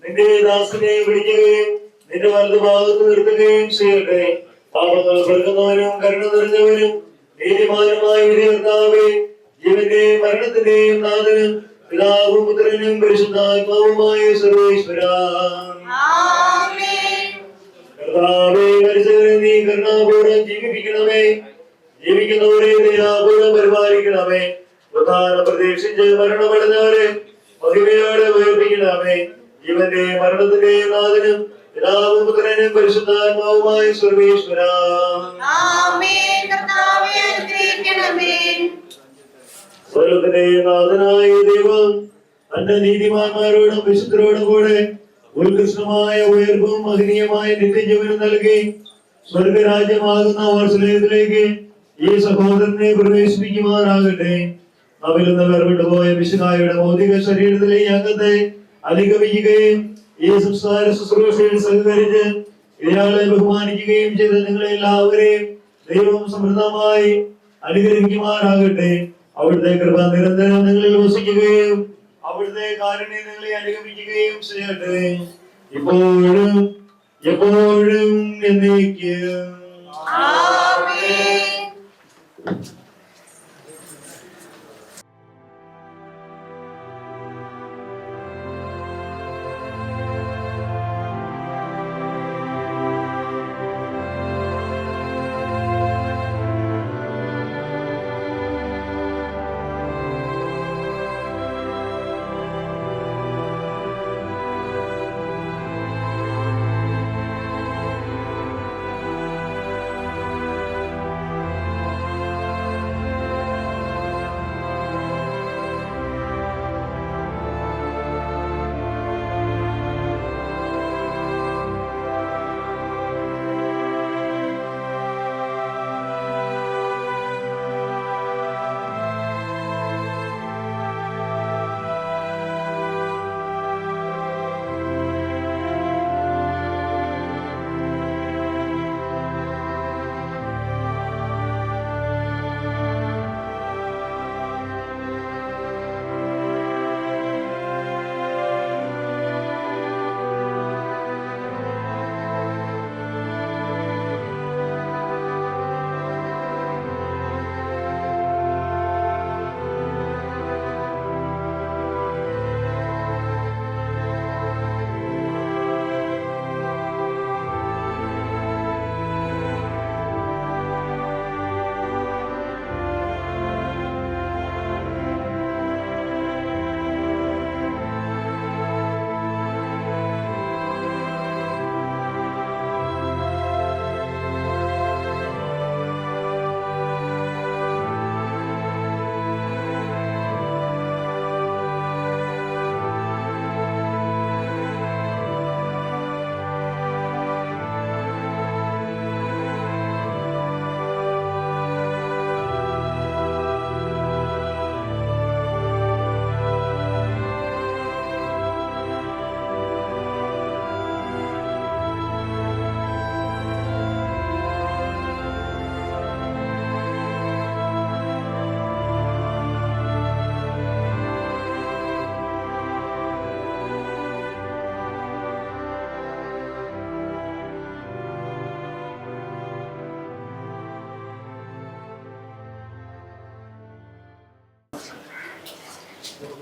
നിന്റെ ദാസനെ വിളിക്കുകയും നിന്റെ വലതു ഭാഗത്ത് നിർത്തുകയും ചെയ്യട്ടെ. പാപങ്ങൾ പെറുക്കുന്നവനും കരുണ നിറഞ്ഞവനും നീതിമാനുമായ വിധി കർത്താവേ, ജീവന്റെയും മരണത്തിന്റെയും നാഥനും പിതാവും പുത്രനും പരിശുദ്ധാത്മാവുമായ സർവേശ്വര, കർത്താവേ, മരിച്ചവരെ നീ കരുണാപൂർവ്വം ജീവിപ്പിക്കണമേ. ജീവിക്കുന്നവരെ ദയാപൂർവ്വം പരിപാലിക്കണമേ. പ്രധാനം പ്രതീക്ഷിച്ച് മരണമടഞ്ഞവരെ മഹിമയോടെ ഉയർപ്പിക്കണമേ. ജീവന്റെയും മരണത്തിന്റെയും നാഥനും പിതാവും പുത്രനും പരിശുദ്ധാത്മാവുമായ സർവേശ്വര, സ്വർഗ്ഗത്തിന്റെയും നാഥനായ ദൈവം തന്റെ നീതിമാന്മാരോടും വിശുദ്ധരോടും കൂടെ ഉത്കൃഷ്ടമായ ഉയർപ്പും മഹനീയമായ നിത്യജീവനും നൽകി സ്വർഗരാജ്യമാകുന്ന വാത്സല്യത്തിലേക്ക് ഈ സഹോദരനെ പ്രവേശിപ്പിക്കുമാറാകട്ടെ. അവരിൽ നിന്ന് വേർപെട്ടു പോയ വിശുദ്ധായുടെ ഭൗതിക ശരീരത്തിലെ ഈ അംഗത്തെ അനുഗമിക്കുകയും ഈ സംസ്കാര ശുശ്രൂഷയിൽ സഹകരിച്ച് ഇയാളെ ബഹുമാനിക്കുകയും ചെയ്ത നിങ്ങളെ എല്ലാവരെയും ദൈവം സമൃദ്ധമായി അനുഗ്രഹിക്കുമാറാകട്ടെ. അവിടുത്തെ കൃപ നിരന്തരം നിങ്ങളിൽ വസിക്കുകയും അവിടുത്തെ കാരുണ്യം നിങ്ങളെ അനുഗമിക്കുകയും ചെയ്യട്ടെ, ഇപ്പോഴും എപ്പോഴും എന്നേക്കും. ആമേൻ.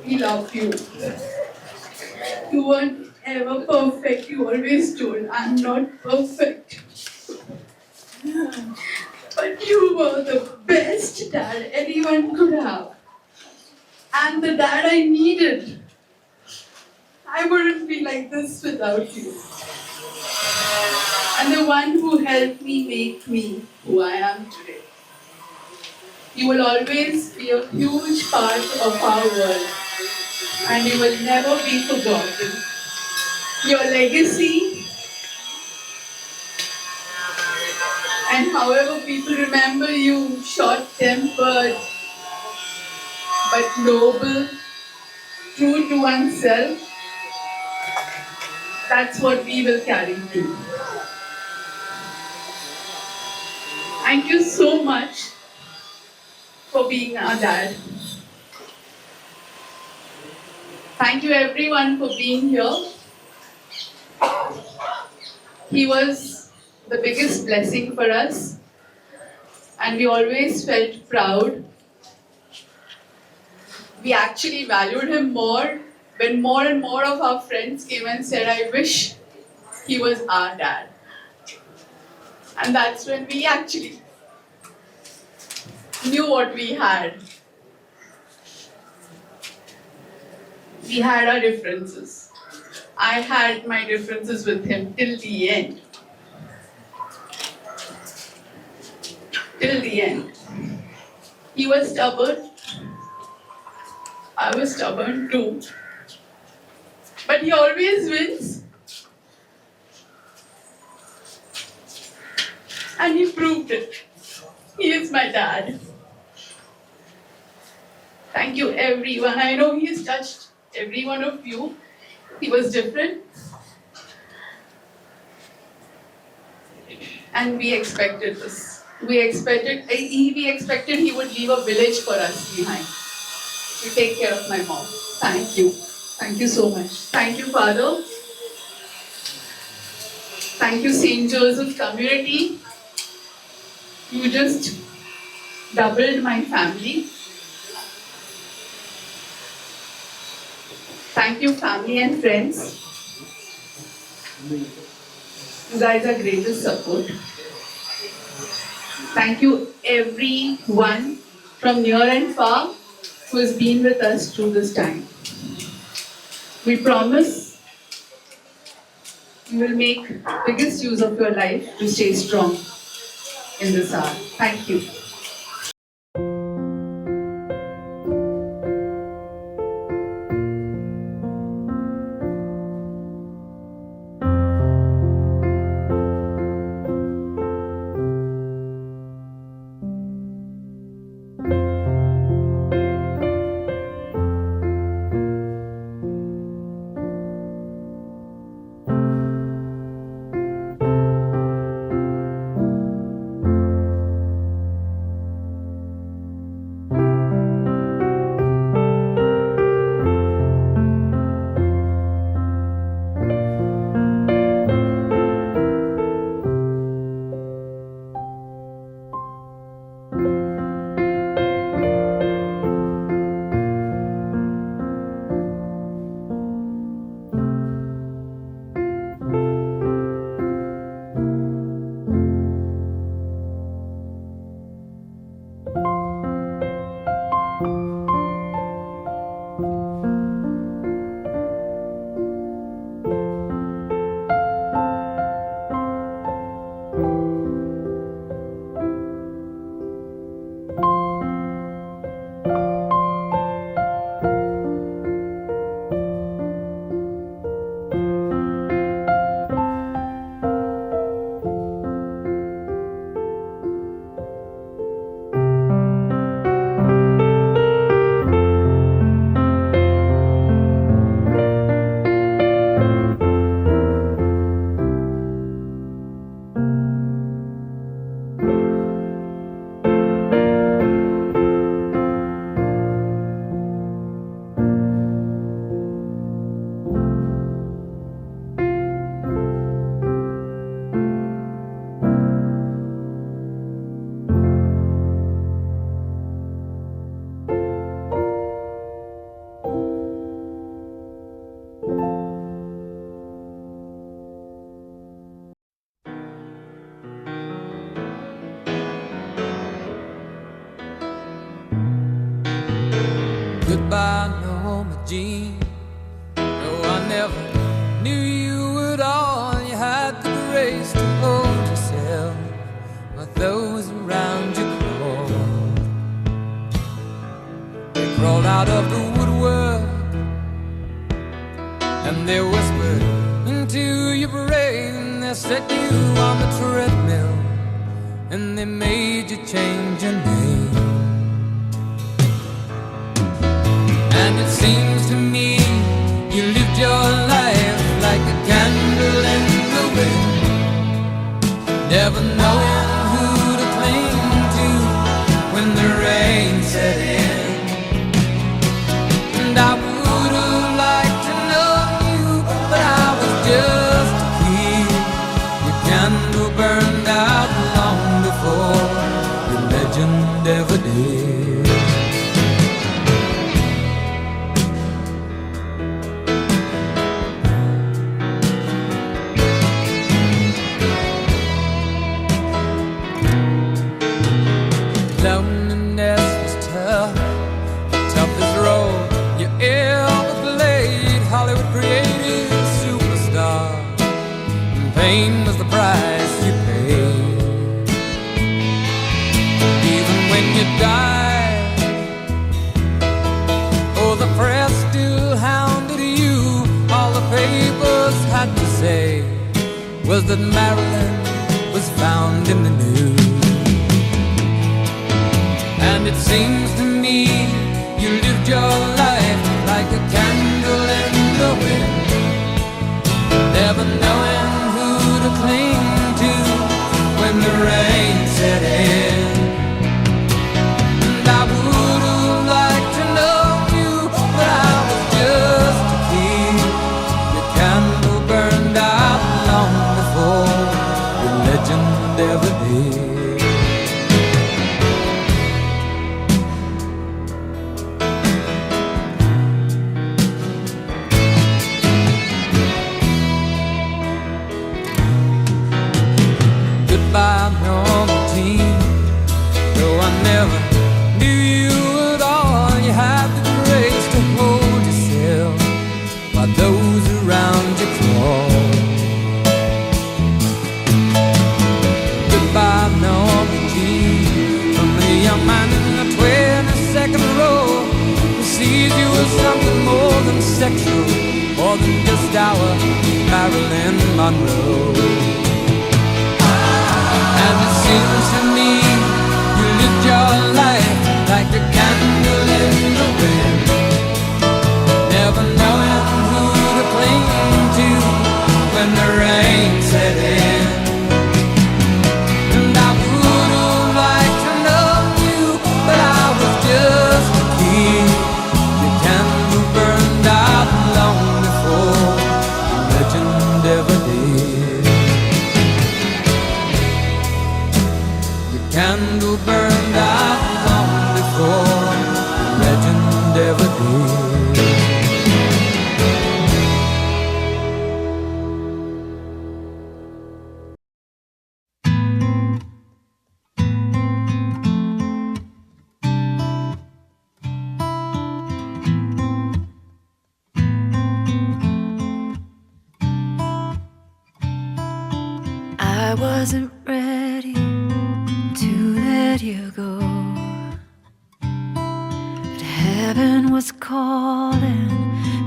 We love you. You weren't ever perfect. You always told, I'm not perfect. But you were the best dad anyone could have. And the dad I needed. I wouldn't be like this without you. And the one who helped me make me who I am today. You will always be a huge part of our world. And you will never be forgotten. Your legacy, and however people remember you, short-tempered, but noble, true to oneself, that's what we will carry too. Thank you so much for being our dad. Thank you everyone for being here. He was the biggest blessing for us, and we always felt proud. We actually valued him more when more and more of our friends came and said, I wish he was our dad. And that's when we actually knew what we had. We had our differences. I had my differences with him till the end. Till the end. He was stubborn. I was stubborn too. But he always wins. And he proved it. He is my dad. Thank you, everyone. I know he has touched every one of you. He was different. And we expected this. We expected he would leave a village for us behind to take care of my mom. Thank you. Thank you so much. Thank you, Father. Thank you, St. Joseph's community. You just doubled my family. Thank you, family and friends. You guys are greatest support. Thank you, everyone from near and far who has been with us through this time. We promise we will make biggest use of your life to stay strong in this hour. Thank you. Goodbye, Norma Jean. No, I never knew you at all. You had the grace to hold yourself, but those around you crawled. They crawled out of the woodwork and they whispered into your brain. They set you on the treadmill and they made you change your name. And it seems to me you lived your life like a candle in the wind, never knowing who to cling to when the rain set in. And I would have liked to know you, but I was just a kid. Your candle burned out long before your legend ever did. Loneliness was tough, the toughest role you ever played. Hollywood created superstar, and pain was the price you paid. Even when you died, oh, the press still hounded you. All the papers had to say was that Marilyn was found in the new. And it seems to me you lived your life like a candle in the wind, never knowing who to cling to when the rain set in. And I would have liked to know you, but I was just a kid. Your candle burned out long before your legend ever did. Goodbye, normal teen. Though I never knew you at all, you had the grace to hold yourself while those around you crawl. Goodbye, normal teen. From the young man in the 22nd row who sees you as something more than sexual, more than just our Marilyn Monroe. And it seems to me you lived your life like a candle in the wind, never knowing who to cling to when the rain set in. And I would have liked to know you, but I was just a kid. The candle burned out long before the legend ever did. Candle burned out long before the legend ever did. I wasn't ready to let you go, but heaven was calling,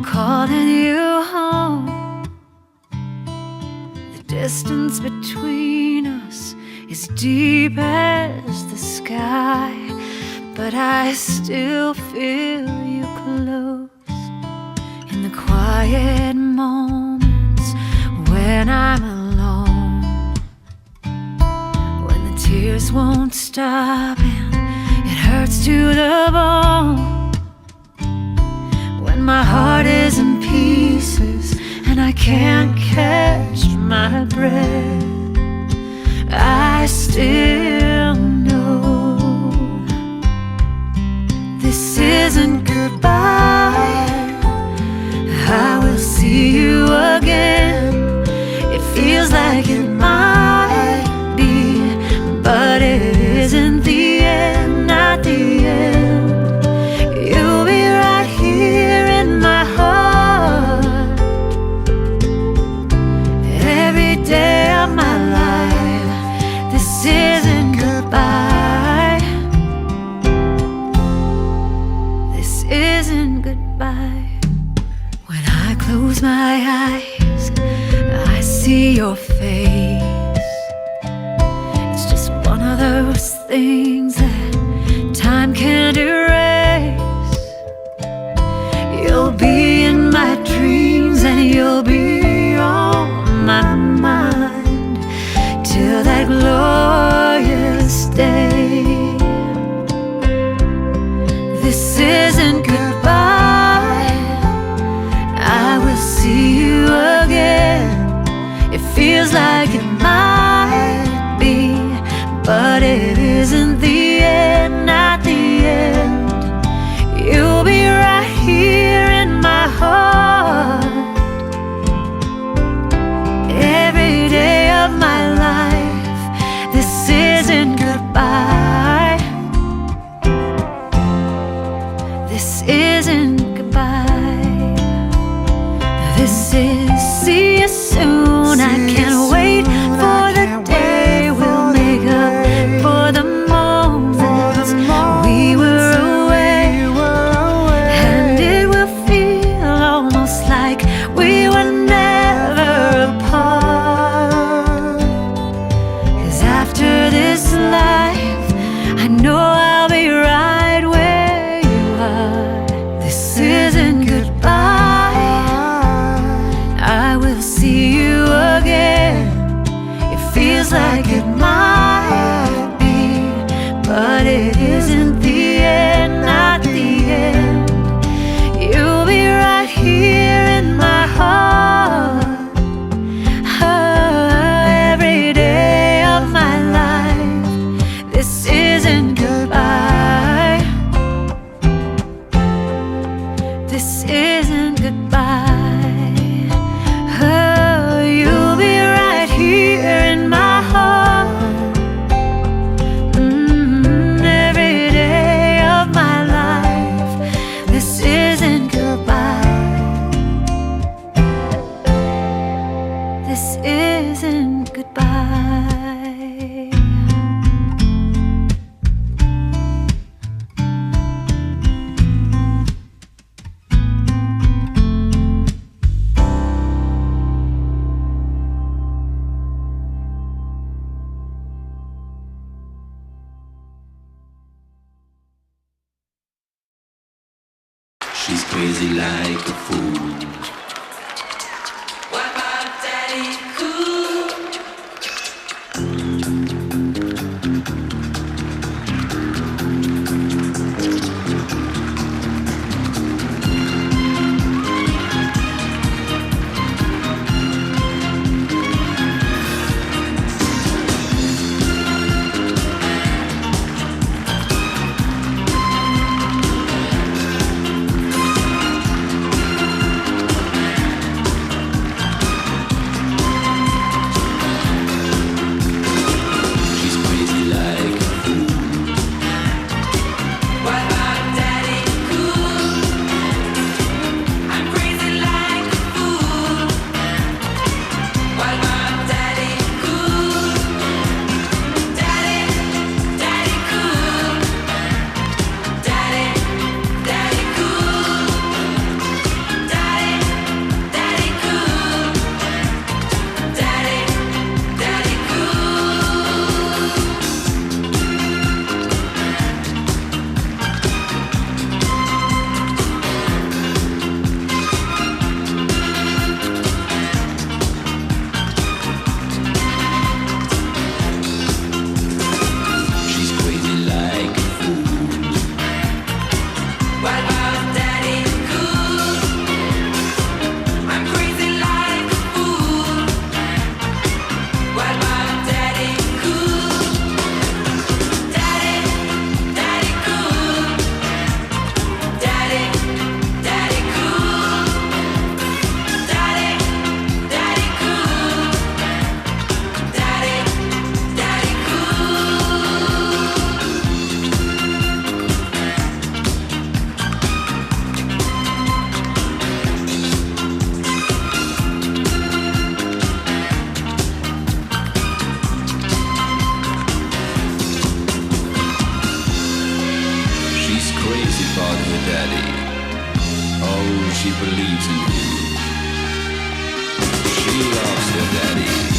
calling you home. The distance between us is deep as the sky, but I still feel you close in the quiet moments when I'm alone. Tears won't stop and it hurts to the bone. When my heart is in pieces and I can't catch my breath, I still know this isn't goodbye. I will see you again. It feels like it might be, but it isn't the end, not the end. You'll be right here in my heart every day of my life. This isn't goodbye. This isn't goodbye. When I close my eyes, I see your face. Those things that time can't erase. You'll be in my dreams and you'll be on my mind till that glorious day. This isn't goodbye. I will see you again. It feels like it might be, but it isn't the but it isn't the end, not the end. You'll be right here in my heart, every day of my life. This isn't goodbye. This isn't goodbye. Oh, you'll be right here in my heart, every day of my life. This isn't goodbye. This isn't goodbye. She's crazy like a fool. What about Daddy Cool? She's crazy like a fool. What about Daddy Cool? I'm crazy like a fool. What about Daddy Cool? Daddy Cool. Daddy Cool. Daddy Cool. Daddy Cool. She's crazy like a fool. What about Daddy Cool? I'm crazy like a fool. What about Daddy Cool? Daddy Cool. Daddy Cool. Daddy Cool. Daddy Cool. She's crazy about her daddy. Oh, she believes in him. She loves her daddy.